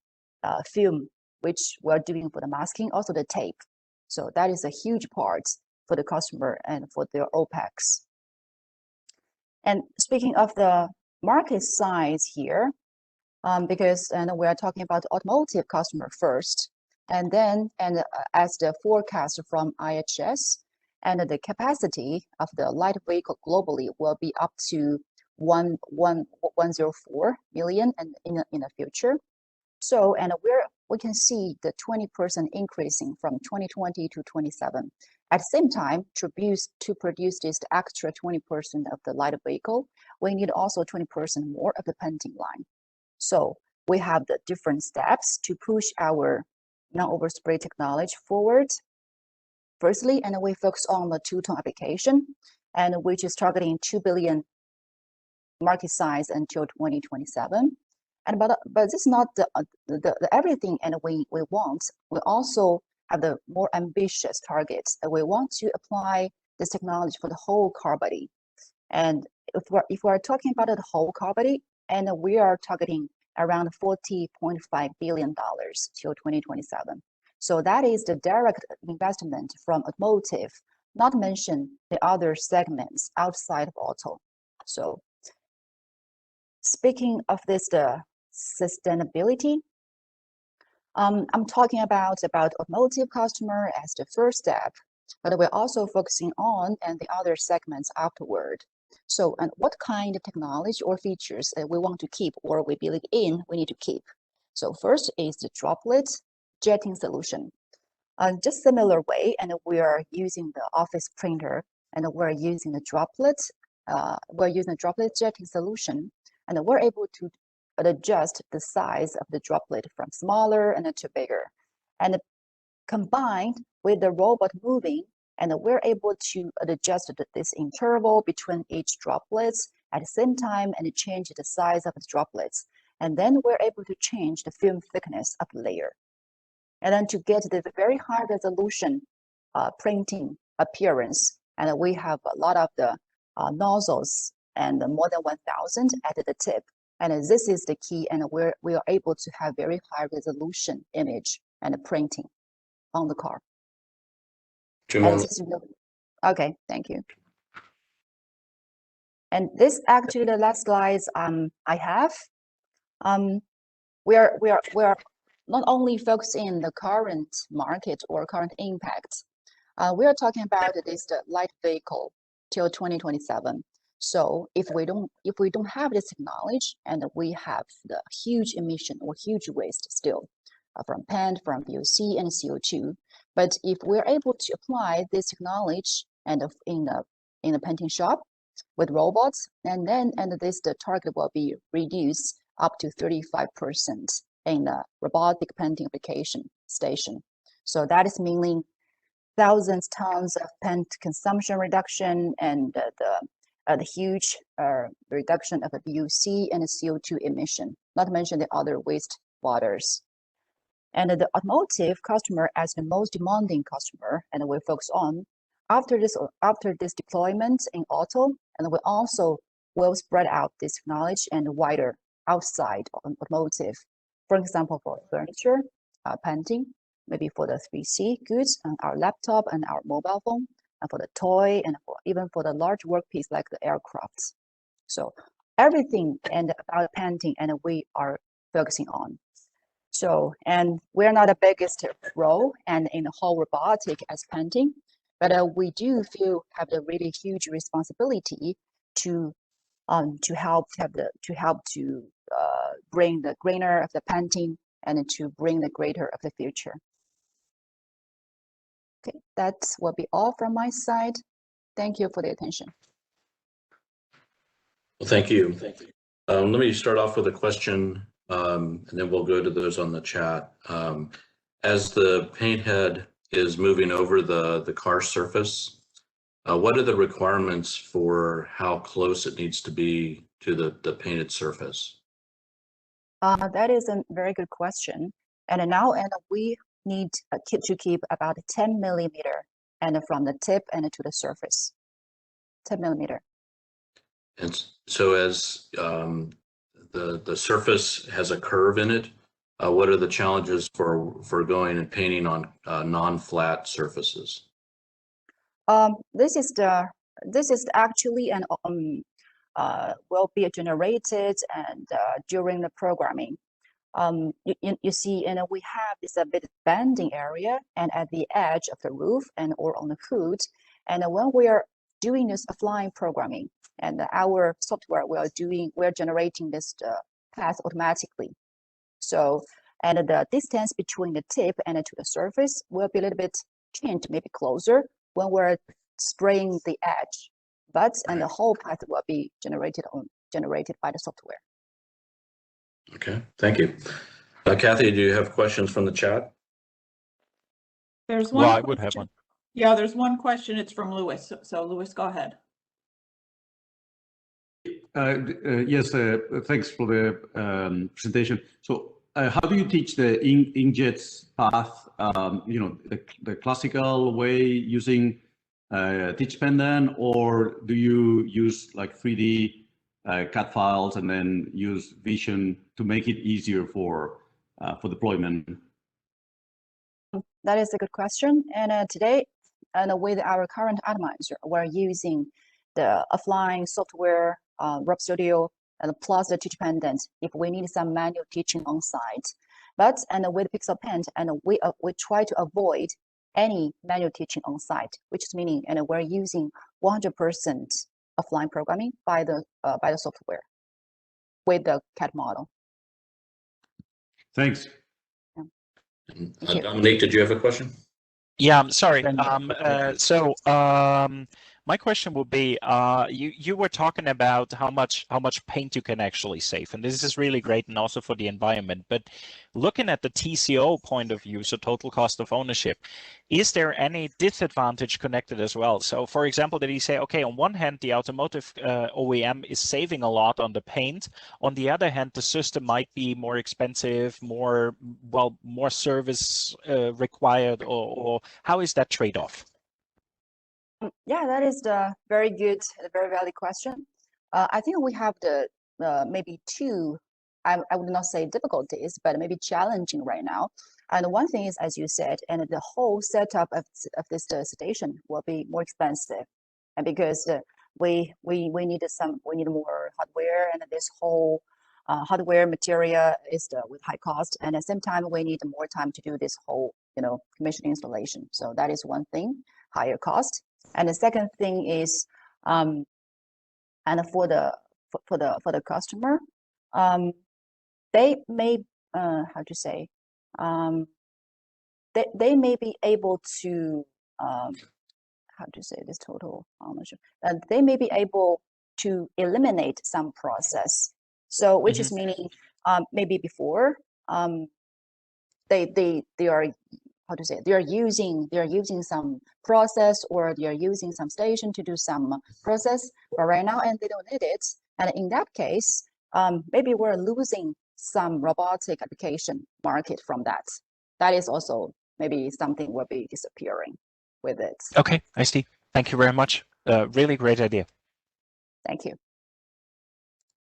film, which we're doing for the masking, also the tape. So that is a huge part for the customer and for their OPEX. And speaking of the market size here, because we are talking about automotive customer first, and then as the forecast from IHS, and the capacity of the light vehicle globally will be up to 104 million in the future. So, and we can see the 20% increasing from 2020 to 27. At the same time, to produce this extra 20% of the light vehicle, we need also 20% more of the painting line. So we have the different steps to push our non-overspray technology forward. Firstly, and we focus on the two-tone application, and which is targeting 2 billion market size until 2027. And but this is not the everything, and we want. We also have the more ambitious targets. We want to apply this technology for the whole car body. And if we're talking about the whole car body, and we are targeting around $40.5 billion till 2027. So that is the direct investment from automotive, not mention the other segments outside of auto. So speaking of this, the sustainability, I'm talking about automotive customer as the first step, but we're also focusing on and the other segments afterward. So, and what kind of technology or features we want to keep or we believe in, we need to keep. So first is the droplet jetting solution. Just similar way, and we are using the office printer, and we're using the droplet jetting solution, and we're able to adjust the size of the droplet from smaller and to bigger. And combined with the robot moving, and we're able to adjust this interval between each droplets at the same time and change the size of the droplets. And then we're able to change the film thickness of the layer. And then to get the very high resolution printing appearance, and we have a lot of the nozzles and more than 1,000 at the tip. And this is the key, and we are able to have very high resolution image and printing on the car. Okay, thank you. And this actually the last slides I have. We are not only focusing on the current market or current impact. We are talking about this the light vehicle till 2027. So if we don't have this technology, and we have the huge emission or huge waste still from paint, from VOC and CO2. But if we're able to apply this technology and in the painting shop with robots, and the target will be reduced up to 35% in the robotic painting application station. So that is meaning thousands tons of paint consumption reduction and the huge reduction of the VOC and the CO2 emission, not to mention the other waste waters. And the automotive customer as the most demanding customer, and we focus on after this deployment in auto, and we also will spread out this knowledge and wider outside of automotive. For example, for furniture, painting, maybe for the 3C goods and our laptop and our mobile phone, and for the toy, and even for the large workpiece like the aircraft. So everything and about painting, and we are focusing on. So, and we're not the biggest role and in the whole robotic as painting, but we do have the really huge responsibility to help to bring the greener of the painting and to bring the greater of the future. Okay, that will be all from my side. Thank you for the attention. Well, thank you. Let me start off with a question, and then we'll go to those on the chat. As the paint head is moving over the car surface, what are the requirements for how close it needs to be to the painted surface? That is a very good question. And now we need to keep about 10 millimeter and from the tip and to the surface, 10 millimeter. And so as the surface has a curve in it, what are the challenges for going and painting on non-flat surfaces? This is actually an will be generated and during the programming. You see, and we have this a bit bending area and at the edge of the roof and or on the hood. And when we are doing this offline programming, and our software we're generating this path automatically. So, and the distance between the tip and to the surface will be a little bit changed, maybe closer when we're spraying the edge. But and the whole path will be generated by the software. Okay, thank you. Kathy, do you have questions from the chat? There's one. Well, I would have one. Yeah, there's one question. It's from Louis. So Louis, go ahead. Yes, thanks for the presentation. So how do you teach the inkjet's path, the classical way using teach pendant, or do you use like 3D CAD files and then use Vision to make it easier for deployment? That is a good question. And today, and with our current atomizer, we're using the offline software, Rub Studio, and plus the teach pendant if we need some manual teaching on site. But and with PixelPaint, and we try to avoid any manual teaching on site, which is meaning, and we're using 100% offline programming by the software with the CAD model. Thanks. Yeah. Dominique, did you have a question? Yeah, I'm sorry. My question would be, you were talking about how much paint you can actually save, and this is really great, and also for the environment. But looking at the TCO point of view, so total cost of ownership, is there any disadvantage connected as well? So, for example, did he say, okay, on one hand, the automotive OEM is saving a lot on the paint. On the other hand, the system might be more expensive, more service required, or how is that trade-off? Yeah, that is the very good, very valid question. I think we have the maybe two, I would not say difficulties, but maybe challenging right now. And one thing is, as you said, and the whole setup of this station will be more expensive, and because we need more hardware, and this whole hardware material is with high cost, and at the same time we need more time to do this whole commission installation. So that is one thing, higher cost. And the second thing is, and for the customer, they may how to say, they may be able to how to say this total ownership, and they may be able to eliminate some process. So which is meaning maybe before they are, how to say, they are using some process, or they are using some station to do some process, but right now and they don't need it. And in that case, maybe we're losing some robotic application market from that. That is also maybe something will be disappearing with it. Okay, I see. Thank you very much. Really great idea. Thank you.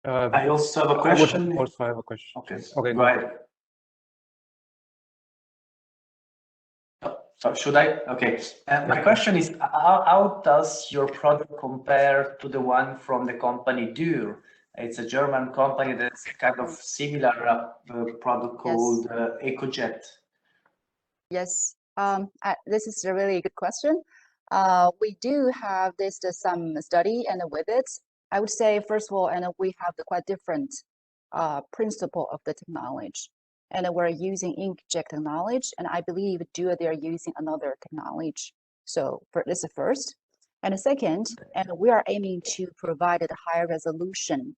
I also have a question. I would also have a question. Okay, go ahead. So should I? Okay. My question is, how does your product compare to the one from the company Dürr? It's a German company that's kind of similar product called EcoJet. Yes, this is a really good question. We do have some study and with it, I would say, first of all, and we have the quite different principle of the technology. And we're using inkjet technology, and I believe Dürr, they're using another technology. So this is first. And the second, and we are aiming to provide a higher resolution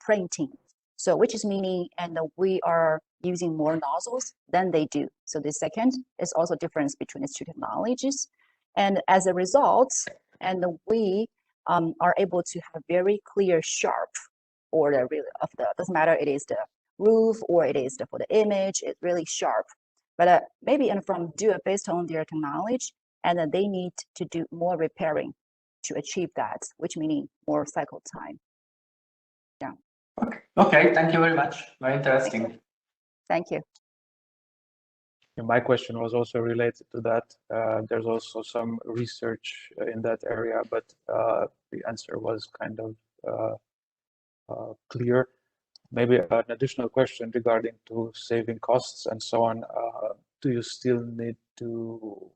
printing. So which is meaning, and we are using more nozzles than they do. So the second is also difference between these two technologies. And as a result, and we are able to have very clear, sharp, or doesn't matter, it is the roof or it is for the image, it's really sharp. But maybe from Dürr, based on their technology, and they need to do more repairing to achieve that, which meaning more cycle time. Yeah. Okay, thank you very much. Very interesting. Thank you. My question was also related to that. There's also some research in that area, but the answer was kind of clear. Maybe an additional question regarding to saving costs and so on. Do you still need to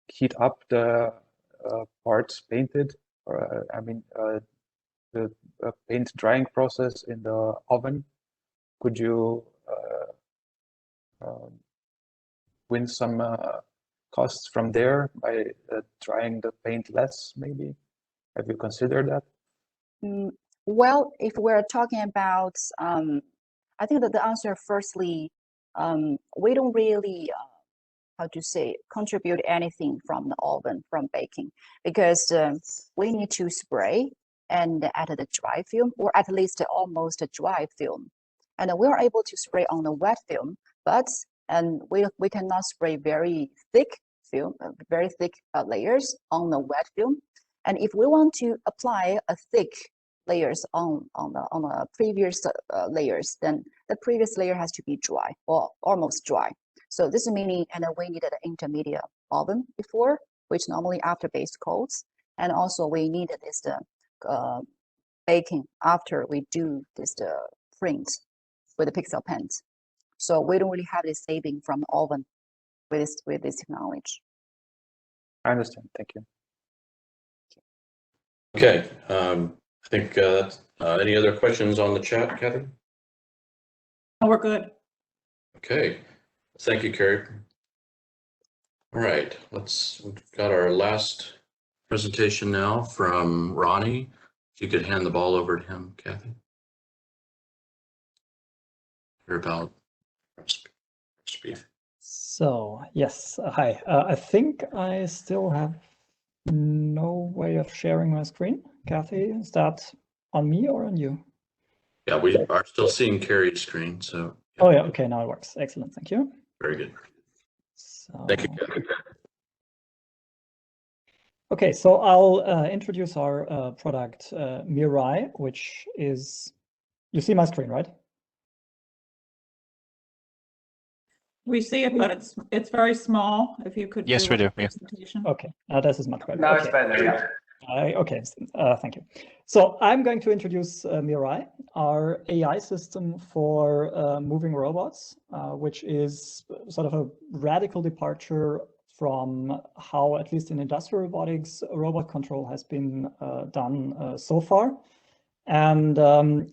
heat up the parts painted? Or I mean, the paint drying process in the oven? Could you win some costs from there by drying the paint less, maybe? Have you considered that? Well, if we're talking about, I think that the answer, firstly, we don't really, how to say, contribute anything from the oven, from baking, because we need to spray and add the dry film, or at least almost a dry film. And we are able to spray on the wet film, but we cannot spray very thick film, very thick layers on the wet film. And if we want to apply a thick layers on the previous layers, then the previous layer has to be dry or almost dry. So this is meaning, and we needed an intermediate oven before, which normally after base coats, and also we needed this baking after we do this print with the PixelPaint. So we don't really have this saving from the oven with this technology. I understand. Thank you. Okay. I think any other questions on the chat, Kathy? Oh, we're good. Okay. Thank you, Carrie. All right. We've got our last presentation now from Ronnie. If you could hand the ball over to him, Kathy. Hear about roast beef. So, yes, hi. I think I still have no way of sharing my screen. Kathy, is that on me or on you? Yeah, we are still seeing Carrie's screen, so. Oh yeah, okay, now it works. Excellent, thank you. Very good. So, Thank you, Kathy. okay, so I'll introduce our product MIRAI, which is, you see my screen, right? We see it, but it's very small. If you could. Yes, we do. Yeah. Okay, this is much better. Now okay. it's better, yeah. Okay, thank you. So I'm going to introduce MIRAI, our AI system for moving robots, which is sort of a radical departure from how, at least in industrial robotics, robot control has been done so far. And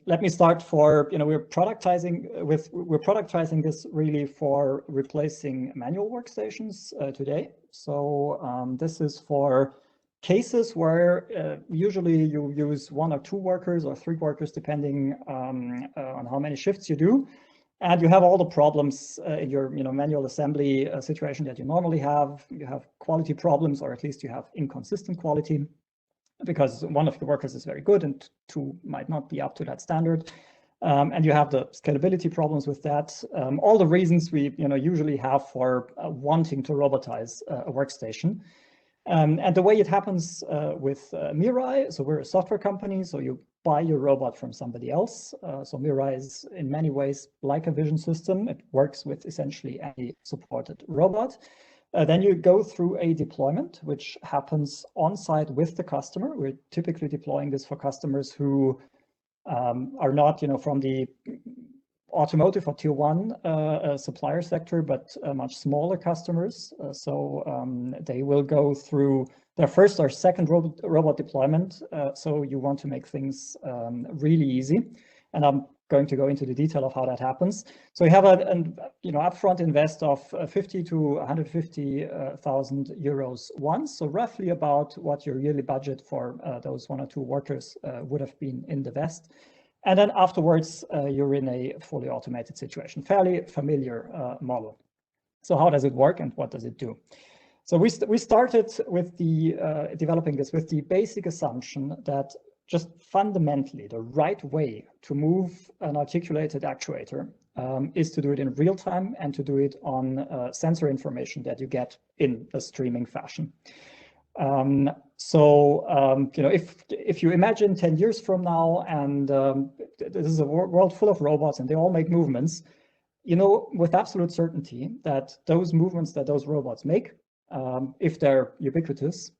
let me start we're productizing this really for replacing manual workstations today. So this is for cases where usually you use 1 or 2 workers or 3 workers, depending on how many shifts you do. And you have all the problems in your manual assembly situation that you normally have. You have quality problems, or at least you have inconsistent quality, because 1 of the workers is very good and 2 might not be up to that standard. And you have the scalability problems with that. All the reasons we usually have for wanting to robotize a workstation. And the way it happens with MIRAI, so we're a software company, so you buy your robot from somebody else. So MIRAI is in many ways like a vision system. It works with essentially any supported robot. Then you go through a deployment, which happens on site with the customer. We're typically deploying this for customers who are not, from the automotive or tier 1 supplier sector, but much smaller customers. So they will go through their first or second robot deployment. So you want to make things really easy. And I'm going to go into the detail of how that happens. So you have an upfront invest of 50 to 150,000 euros once. So roughly about what your yearly budget for those 1 or 2 workers would have been in the vest. And then afterwards, you're in a fully automated situation, fairly familiar model. So how does it work and what does it do? So we started with developing this with the basic assumption that just fundamentally the right way to move an articulated actuator is to do it in real time, and to do it on sensor information that you get in a streaming fashion. You know, if you imagine 10 years from now, and this is a world full of robots and they all make movements, you know with absolute certainty that those movements that those robots make, if they're ubiquitous,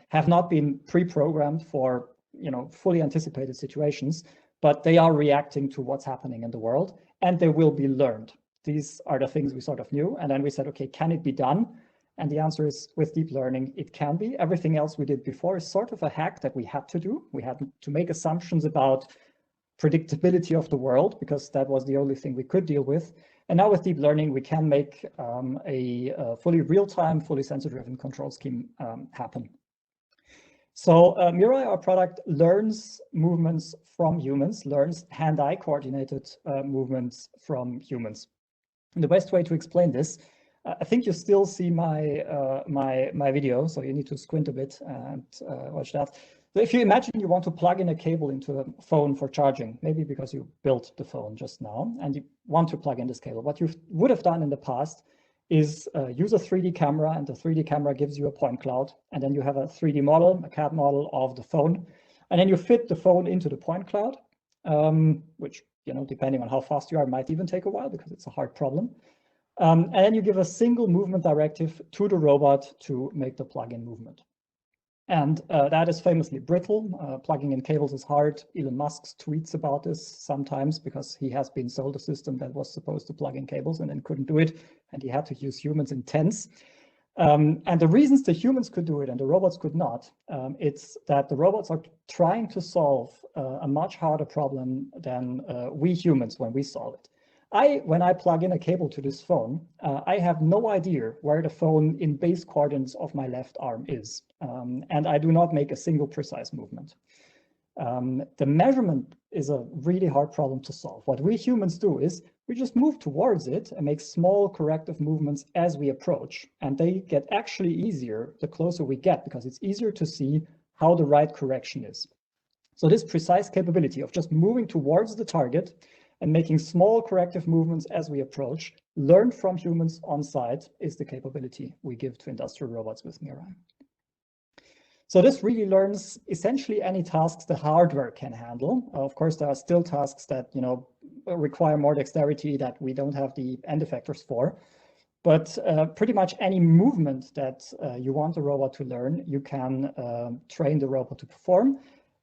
have not been pre-programmed for, you know, fully anticipated situations, but they are reacting to what's happening in the world, and they will be learned. These are the things we sort of knew, and then we said, okay, can it be done? And the answer is, with deep learning, it can be. Everything else we did before is sort of a hack that we had to do. We had to make assumptions about predictability of the world, because that was the only thing we could deal with. And now with deep learning, we can make a fully real-time, fully sensor-driven control scheme happen. So MIRAI, our product, learns movements from humans, learns hand-eye coordinated movements from humans. And the best way to explain this, I think you still see my my video, so you need to squint a bit and watch that. So if you imagine you want to plug in a cable into a phone for charging, maybe because you built the phone just now and you want to plug in this cable, what you would have done in the past is use a 3D camera, and the 3D camera gives you a point cloud, and then you have a 3D model, a CAD model of the phone, and then you fit the phone into the point cloud, which, you know, depending on how fast you are, might even take a while because it's a hard problem. And then you give a single movement directive to the robot to make the plug-in movement. And that is famously brittle. Plugging in cables is hard. Elon Musk tweets about this sometimes because he has been sold a system that was supposed to plug in cables and then couldn't do it, and he had to use humans in tens. And the reasons the humans could do it and the robots could not, it's that the robots are trying to solve a much harder problem than we humans when we solve it. When I plug in a cable to this phone, I have no idea where the phone in base coordinates of my left arm is. And I do not make a single precise movement. The measurement is a really hard problem to solve. What we humans do is we just move towards it and make small corrective movements as we approach. And they get actually easier the closer we get, because it's easier to see how the right correction is. So this precise capability of just moving towards the target and making small corrective movements as we approach, learned from humans on site, is the capability we give to industrial robots with MIRAI. So this really learns essentially any tasks the hardware can handle. Of course, there are still tasks that, you know, require more dexterity that we don't have the end effectors for. But pretty much any movement that you want the robot to learn, you can train the robot to perform.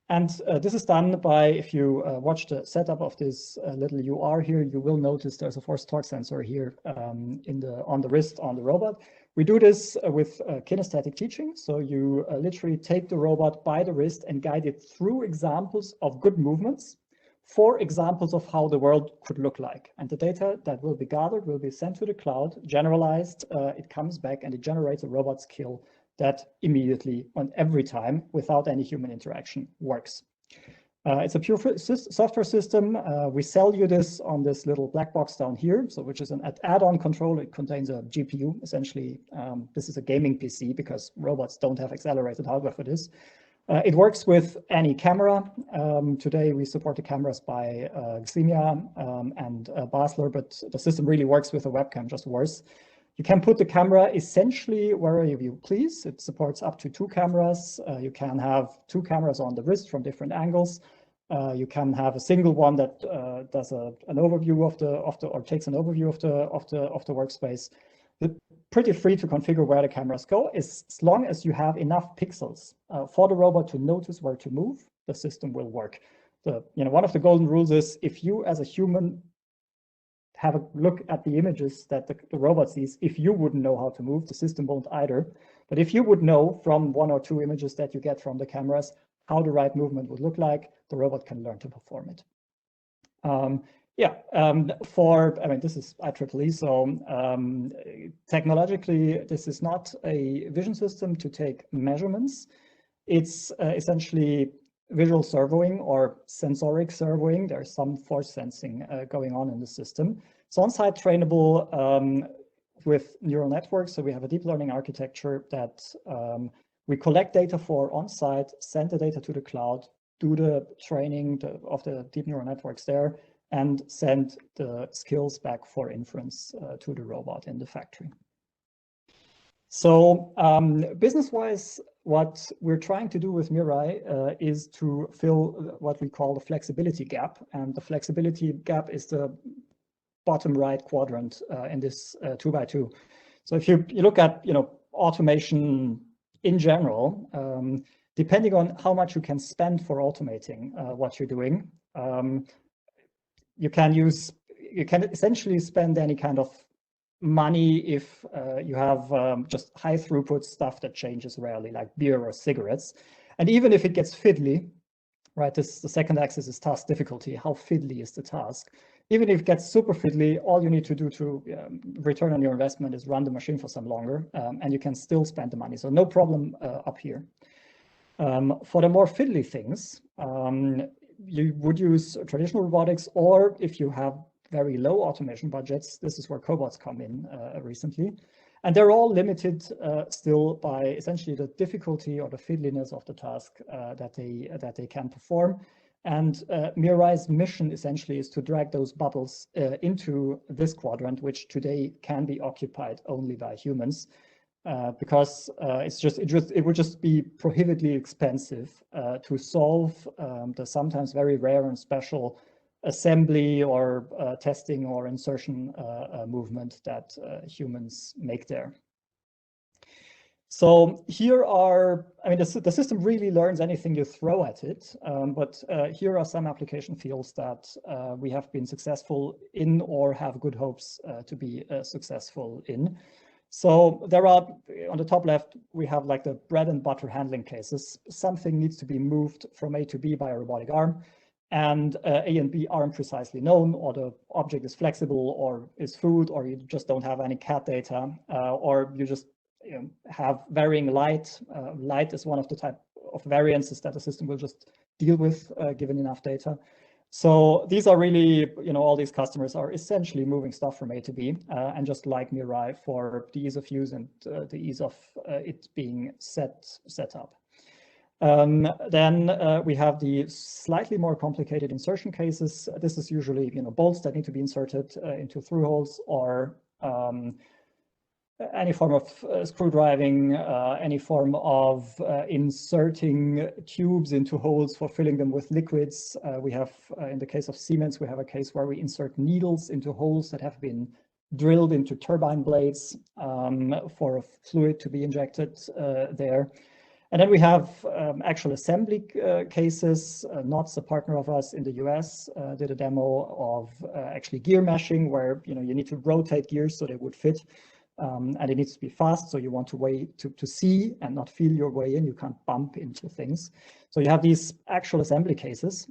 And this is done by, if you watch the setup of this little UR here, you will notice there's a force torque sensor here on the wrist on the robot. We do this with kinesthetic teaching. So you literally take the robot by the wrist and guide it through examples of good movements, 4 examples of how the world could look like. And the data that will be gathered will be sent to the cloud, generalized, it comes back and it generates a robot skill that immediately and every time, without any human interaction, works. It's a pure software system. We sell you this on this little black box down here, so which is an add-on controller. It contains a GPU. Essentially, this is a gaming PC because robots don't have accelerated hardware for this. It works with any camera. Today, we support the cameras by Xenia and Basler, but the system really works with a webcam, just worse. You can put the camera essentially wherever you please. It supports up to 2 cameras. You can have 2 cameras on the wrist from different angles. You can have a single one that does an overview or takes an overview of the workspace. It's pretty free to configure where the cameras go, as long as you have enough pixels for the robot to notice where to move. The system will work. One of the golden rules is, if you as a human have a look at the images that the robot sees, if you wouldn't know how to move, the system won't either. But if you would know from 1 or 2 images that you get from the cameras how the right movement would look like, the robot can learn to perform it. This is IEEE, so technologically, this is not a vision system to take measurements. It's essentially visual servoing or sensoric servoing. There's some force sensing going on in the system. It's on-site trainable with neural networks. So we have a deep learning architecture that we collect data for on-site, send the data to the cloud, do the training of the deep neural networks there, and send the skills back for inference to the robot in the factory. So business-wise, what we're trying to do with MIRAI is to fill what we call the flexibility gap. And the flexibility gap is the bottom right quadrant in this 2x2. So if you look at automation in general, depending on how much you can spend for automating what you're doing, you can essentially spend any kind of money if you have just high throughput stuff that changes rarely, like beer or cigarettes. And even if it gets fiddly, right, the second axis is task difficulty. How fiddly is the task? Even if it gets super fiddly, all you need to do to return on your investment is run the machine for some longer, and you can still spend the money. So no problem up here. For the more fiddly things, you would use traditional robotics, or if you have very low automation budgets, this is where cobots come in recently. And they're all limited still by essentially the difficulty or the fiddliness of the task that they can perform. And MIRAI's mission essentially is to drag those bubbles into this quadrant, which today can be occupied only by humans, because it would just be prohibitively expensive to solve the sometimes very rare and special assembly or testing or insertion movement that humans make there. So here are, the system really learns anything you throw at it, but here are some application fields that we have been successful in or have good hopes to be successful in. So there are, on the top left, we have like the bread and butter handling cases. Something needs to be moved from A to B by a robotic arm, and A and B aren't precisely known, or the object is flexible, or is food, or you just don't have any CAD data, or you just have varying light. Light is one of the type of variances that the system will just deal with given enough data. So these are really, all these customers are essentially moving stuff from A to B, and just like MIRAI for the ease of use and the ease of it being set up. Then we have the slightly more complicated insertion cases. This is usually, bolts that need to be inserted into through holes, or any form of screw driving, any form of inserting tubes into holes for filling them with liquids. We have, in the case of Siemens, we have a case where we insert needles into holes that have been drilled into turbine blades for a fluid to be injected there. And then we have actual assembly cases. Knott's, a partner of us in the US, did a demo of actually gear meshing, where you need to rotate gears so they would fit. And it needs to be fast, so you want to see and not feel your way in. You can't bump into things. So you have these actual assembly cases.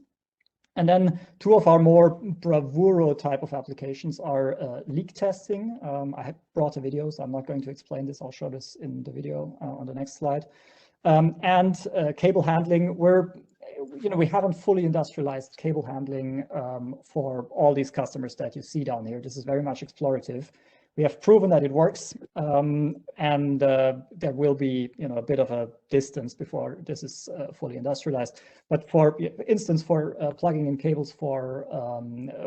And then two of our more bravuro type of applications are leak testing. I had brought a video, so I'm not going to explain this. I'll show this in the video on the next slide. And cable handling, where we haven't fully industrialized cable handling for all these customers that you see down here. This is very much explorative. We have proven that it works, and there will be a bit of a distance before this is fully industrialized. But for instance, for plugging in cables for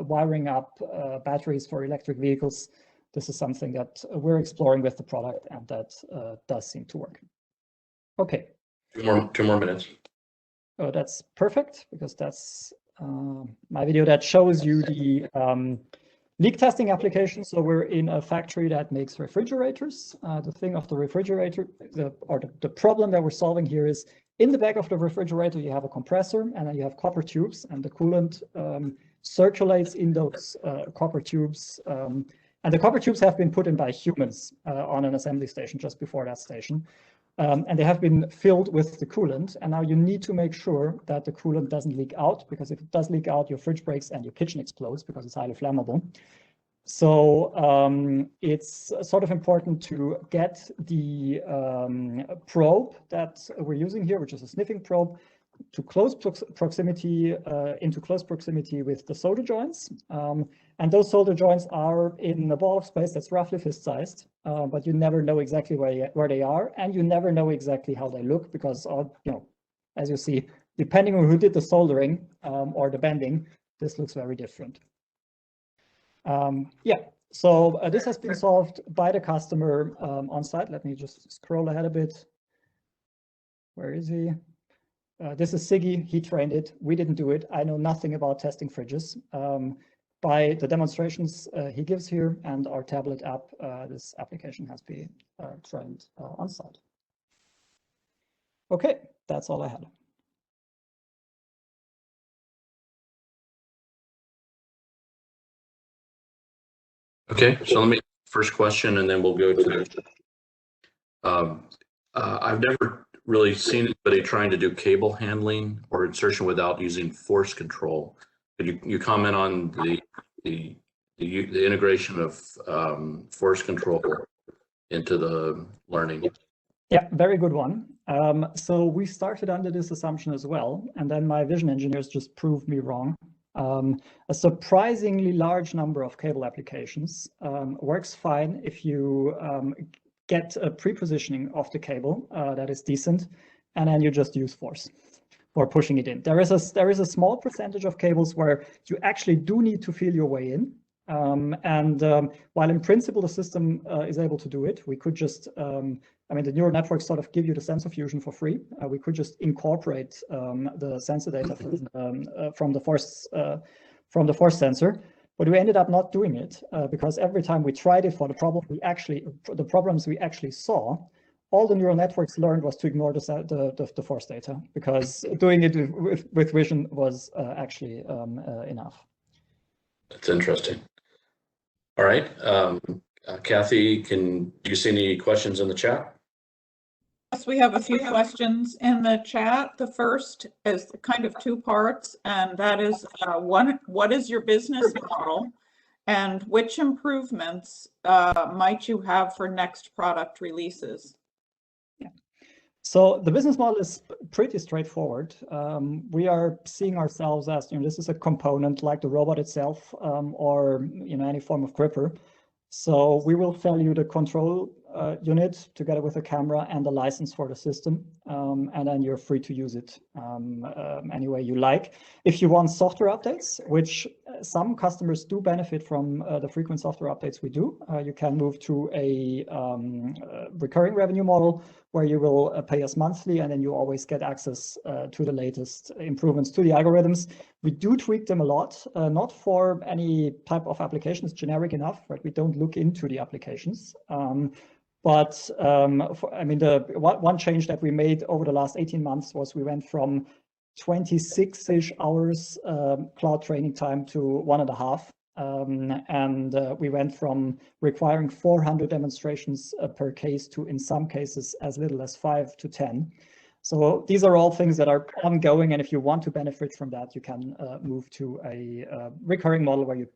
wiring up batteries for electric vehicles, this is something that we're exploring with the product, and that does seem to work. Okay. Two more minutes. Oh, that's perfect, because that's my video that shows you the leak testing application. So we're in a factory that makes refrigerators. The thing of the refrigerator, the problem that we're solving here is, in the back of the refrigerator, you have a compressor, and then you have copper tubes, and the coolant circulates in those copper tubes. And the copper tubes have been put in by humans on an assembly station just before that station. And they have been filled with the coolant. And now you need to make sure that the coolant doesn't leak out, because if it does leak out, your fridge breaks and your kitchen explodes because it's highly flammable. So it's sort of important to get the probe that we're using here, which is a sniffing probe, to close proximity, into close proximity with the solder joints. And those solder joints are in a ball of space that's roughly fist-sized, but you never know exactly where they are, and you never know exactly how they look, because, as you see, depending on who did the soldering or the bending, this looks very different. Yeah, So this has been solved by the customer on site. Let me just scroll ahead a bit. Where is he? This is Siggy. He trained it. We didn't do it. I know nothing about testing fridges. By the demonstrations he gives here and our tablet app, this application has been trained on site. Okay, that's all I had. Okay, so let me first question, and then we'll go to. I've never really seen anybody trying to do cable handling or insertion without using force control. Could you comment on the integration of force control into the learning? Yeah, very good one. So we started under this assumption as well, and then my vision engineers just proved me wrong. A surprisingly large number of cable applications works fine if you get a pre-positioning of the cable that is decent, and then you just use force for pushing it in. There is a small percentage of cables where you actually do need to feel your way in. While in principle the system is able to do it, we could just, I mean, the neural networks sort of give you the sensor fusion for free. We could just incorporate the sensor data from the force sensor, but we ended up not doing it because every time we tried it for the problems we actually saw, all the neural networks learned was to ignore the force data, because doing it with vision was actually enough. That's interesting. All right, Kathy, do you see any questions in the chat? Yes, we have a few questions in the chat. The first is kind of two parts, and that is what is your business model, and which improvements might you have for next product releases? Yeah. So the business model is pretty straightforward. We are seeing ourselves as, this is a component like the robot itself, or any form of gripper. So we will sell you the control unit together with a camera and a license for the system, and then you're free to use it any way you like. If you want software updates, which some customers do benefit from the frequent software updates we do, you can move to a recurring revenue model where you will pay us monthly, and then you always get access to the latest improvements to the algorithms. We do tweak them a lot, not for any type of applications generic enough, right? We don't look into the applications. But one change that we made over the last 18 months was we went from 26-ish hours cloud training time to 1.5. And we went from requiring 400 demonstrations per case to, in some cases, as little as 5 to 10. So these are all things that are ongoing, and if you want to benefit from that, you can move to a recurring model where you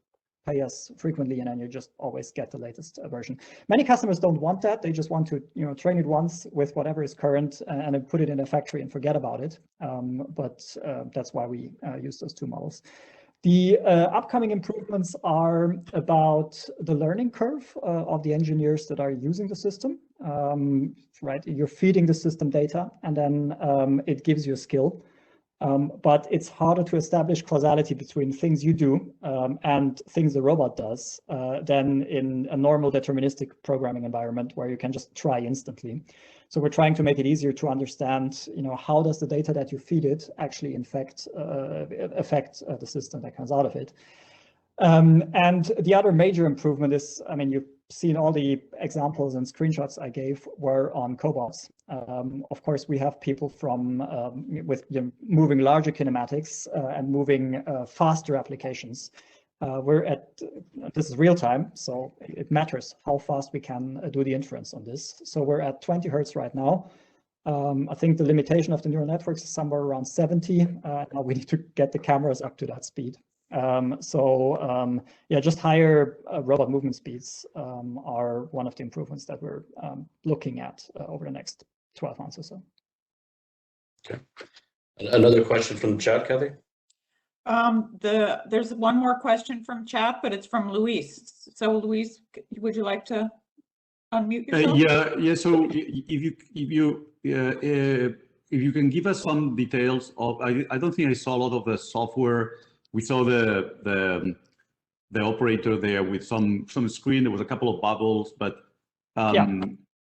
pay us frequently, and then you just always get the latest version. Many customers don't want that. They just want to train it once with whatever is current and then put it in a factory and forget about it. But that's why we use those two models. The upcoming improvements are about the learning curve of the engineers that are using the system. Right, you're feeding the system data, and then it gives you a skill. But it's harder to establish causality between things you do and things the robot does than in a normal deterministic programming environment where you can just try instantly. So we're trying to make it easier to understand, how does the data that you feed it actually affect the system that comes out of it. And the other major improvement is, you've seen all the examples and screenshots I gave were on cobots. Of course, we have people with moving larger kinematics and moving faster applications. This is real time, so it matters how fast we can do the inference on this. So we're at 20 Hertz right now. I think the limitation of the neural networks is somewhere around 70. Now we need to get the cameras up to that speed. Just higher robot movement speeds are one of the improvements that we're looking at over the next 12 months or so. Okay. Another question from the chat, Kathy? There's one more question from chat, but it's from Luis. So Luis, would you like to unmute yourself? Yeah. So if you can give us some details of, I don't think I saw a lot of the software. We saw the the operator there with some screen. There was a couple of bubbles, but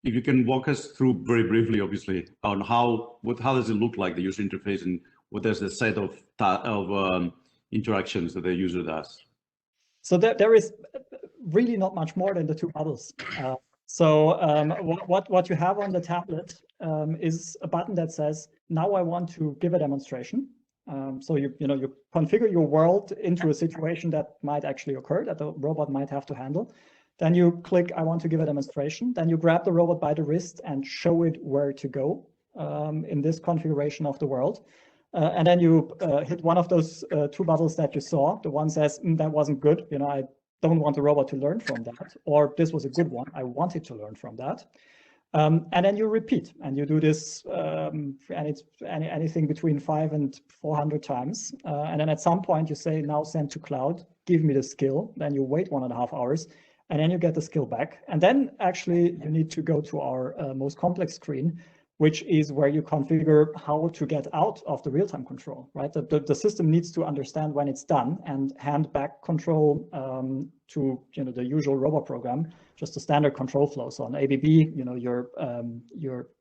if you can walk us through very briefly, obviously, on how does it look like, the user interface, and what is the set of interactions that the user does? So there is really not much more than the two bubbles. What you have on the tablet is a button that says, now I want to give a demonstration. So you configure your world into a situation that might actually occur, that the robot might have to handle. Then you click, I want to give a demonstration. Then you grab the robot by the wrist and show it where to go in this configuration of the world. And then you hit one of those two bubbles that you saw. The one says, that wasn't good. I don't want the robot to learn from that. Or this was a good one. I wanted to learn from that. And then you repeat, and you do this, and it's anything between 500 and 400 times. And then at some point you say, now send to cloud, give me the skill. Then you wait 1.5 hours, and then you get the skill back. And then actually you need to go to our most complex screen, which is where you configure how to get out of the real-time control, right? The system needs to understand when it's done and hand back control to the usual robot program, just a standard control flow. So on ABB,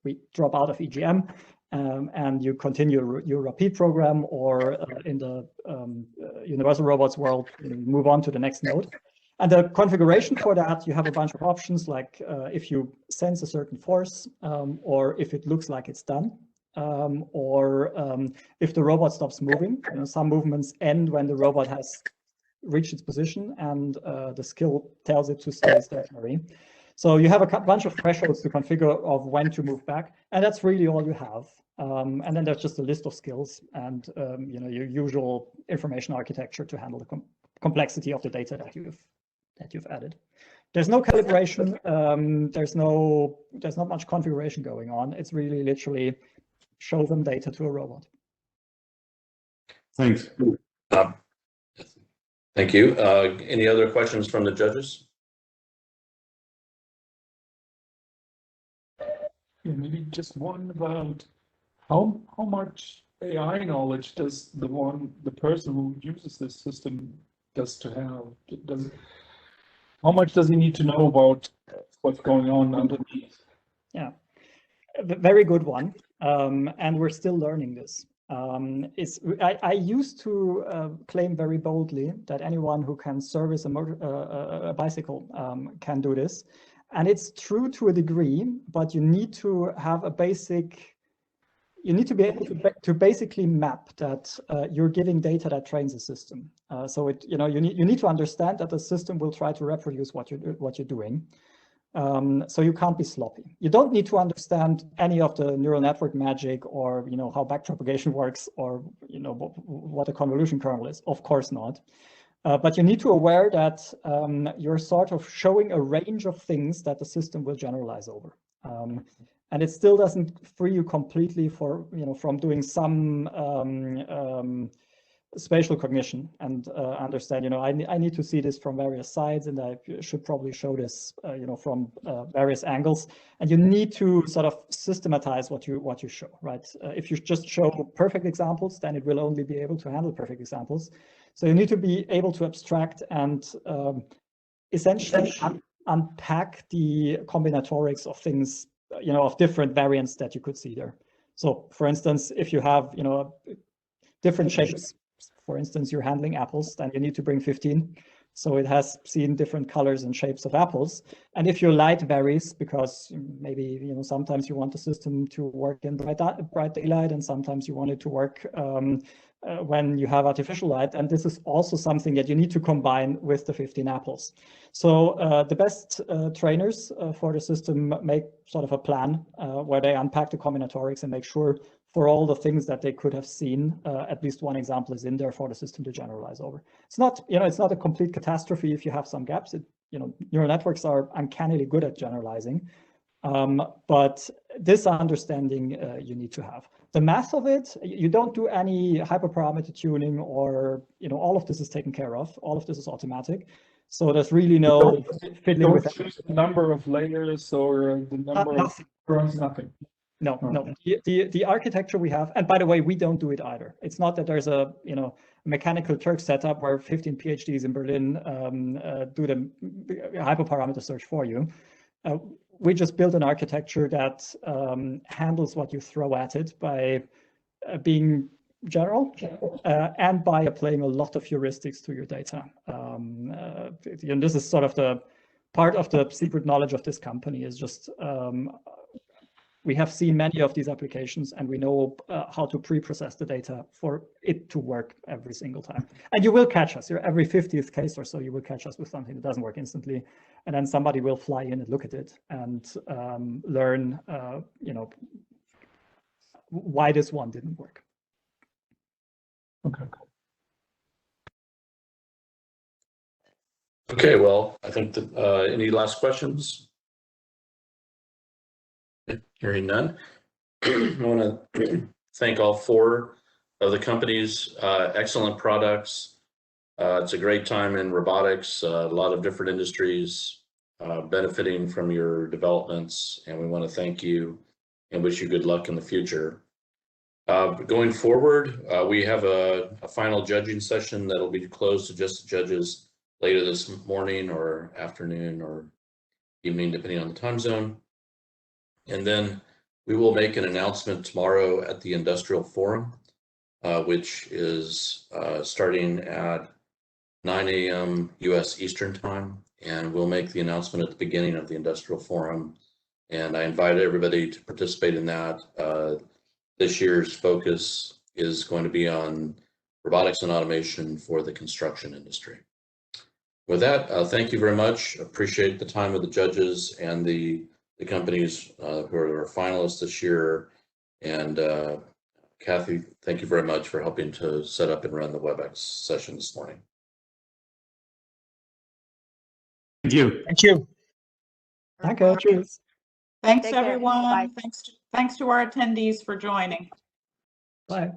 we drop out of EGM and you continue your repeat program, or in the Universal Robots world, you move on to the next node. And the configuration for that, you have a bunch of options, like if you sense a certain force, or if it looks like it's done, or if the robot stops moving. Some movements end when the robot has reached its position and the skill tells it to stay stationary. So you have a bunch of thresholds to configure of when to move back, and that's really all you have. And then there's just a list of skills and your usual information architecture to handle the complexity of the data that you've added. There's no calibration. There's not much configuration going on. It's really literally show them data to a robot. Thanks. Thank you. Any other questions from the judges? Yeah, maybe just one about how much AI knowledge does the person who uses this system to have? How much does he need to know about what's going on underneath? Yeah, very good one. And we're still learning this. I used to claim very boldly that anyone who can service a bicycle can do this. And it's true to a degree, but you need to have a basic, you need to be able to basically map that you're giving data that trains a system. So you need to understand that the system will try to reproduce what you're doing. So you can't be sloppy. You don't need to understand any of the neural network magic, or how backpropagation works, or what a convolution kernel is. Of course not. But you need to aware that you're sort of showing a range of things that the system will generalize over. And it still doesn't free you completely from doing some spatial cognition and understand, I need to see this from various sides, and I should probably show this, from various angles. And you need to sort of systematize what you show, right? If you just show perfect examples, then it will only be able to handle perfect examples. So you need to be able to abstract and essentially unpack the combinatorics of things, of different variants that you could see there. So for instance, if you have, different shapes, for instance, you're handling apples, then you need to bring 15. So it has seen different colors and shapes of apples. And if your light varies, because maybe, sometimes you want the system to work in bright daylight, and sometimes you want it to work when you have artificial light. And this is also something that you need to combine with the 15 apples. So the best trainers for the system make sort of a plan where they unpack the combinatorics and make sure for all the things that they could have seen, at least one example is in there for the system to generalize over. It's not, it's not a complete catastrophe if you have some gaps. Neural networks are uncannily good at generalizing, but this understanding you need to have. The math of it, you don't do any hyperparameter tuning, or all of this is taken care of. All of this is automatic. So there's really no fiddling with the number of layers or the number of rows, nothing. No, no. The architecture we have, and by the way, we don't do it either. It's not that there's a mechanical Turk setup where 15 PhDs in Berlin do the hyperparameter search for you. We just built an architecture that handles what you throw at it by being general and by applying a lot of heuristics to your data. And this is sort of the part of the secret knowledge of this company is just we have seen many of these applications and we know how to pre-process the data for it to work every single time. And you will catch us. Every 50th case or so, you will catch us with something that doesn't work instantly. And then somebody will fly in and look at it and learn, why this one didn't work. Okay. Okay, well, I think that any last questions? Hearing none. I want to thank all four of the companies. Excellent products. It's a great time in robotics. A lot of different industries benefiting from your developments, and we want to thank you and wish you good luck in the future. Going forward, we have a final judging session that will be closed to just the judges later this morning or afternoon or evening, depending on the time zone. And then we will make an announcement tomorrow at the Industrial Forum, which is starting at 9 a.m. U.S. Eastern Time. And we'll make the announcement at the beginning of the Industrial Forum. And I invite everybody to participate in that. This year's focus is going to be on robotics and automation for the construction industry. With that, thank you very much. Appreciate the time of the judges and the companies who are our finalists this year. And Kathy, thank you very much for helping to set up and run the WebEx session this morning. Thank you. Thank you. Thank you. Cheers. Thanks, Take care. everyone. Bye. Thanks to our attendees for joining. Bye.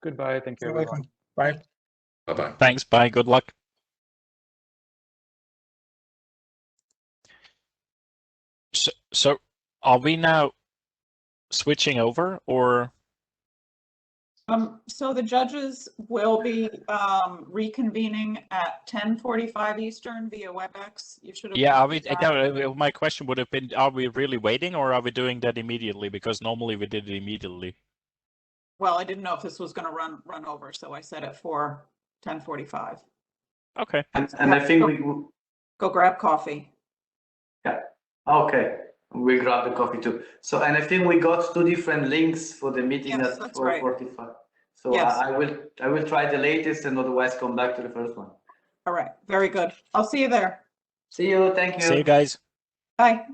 Goodbye. Thank you, You're everyone. welcome. Bye. Bye-bye. Thanks. Bye. Good luck. So are we now switching over or? So the judges will be reconvening at 10:45 Eastern via WebEx. You should have. Yeah, my question would have been, are we really waiting or are we doing that immediately? Because normally we did it immediately. Well, I didn't know if this was going to run over, so I set it for 10:45. Okay. And I think we Go grab coffee. yeah. Okay. We grab the coffee too. So, and I think we got two different links for the meeting Yes, at that's right. 4:45. So Yes. I will try the latest and otherwise come back to the first one. All right. Very good. I'll see you there. See you. Thank you. See you guys. Bye.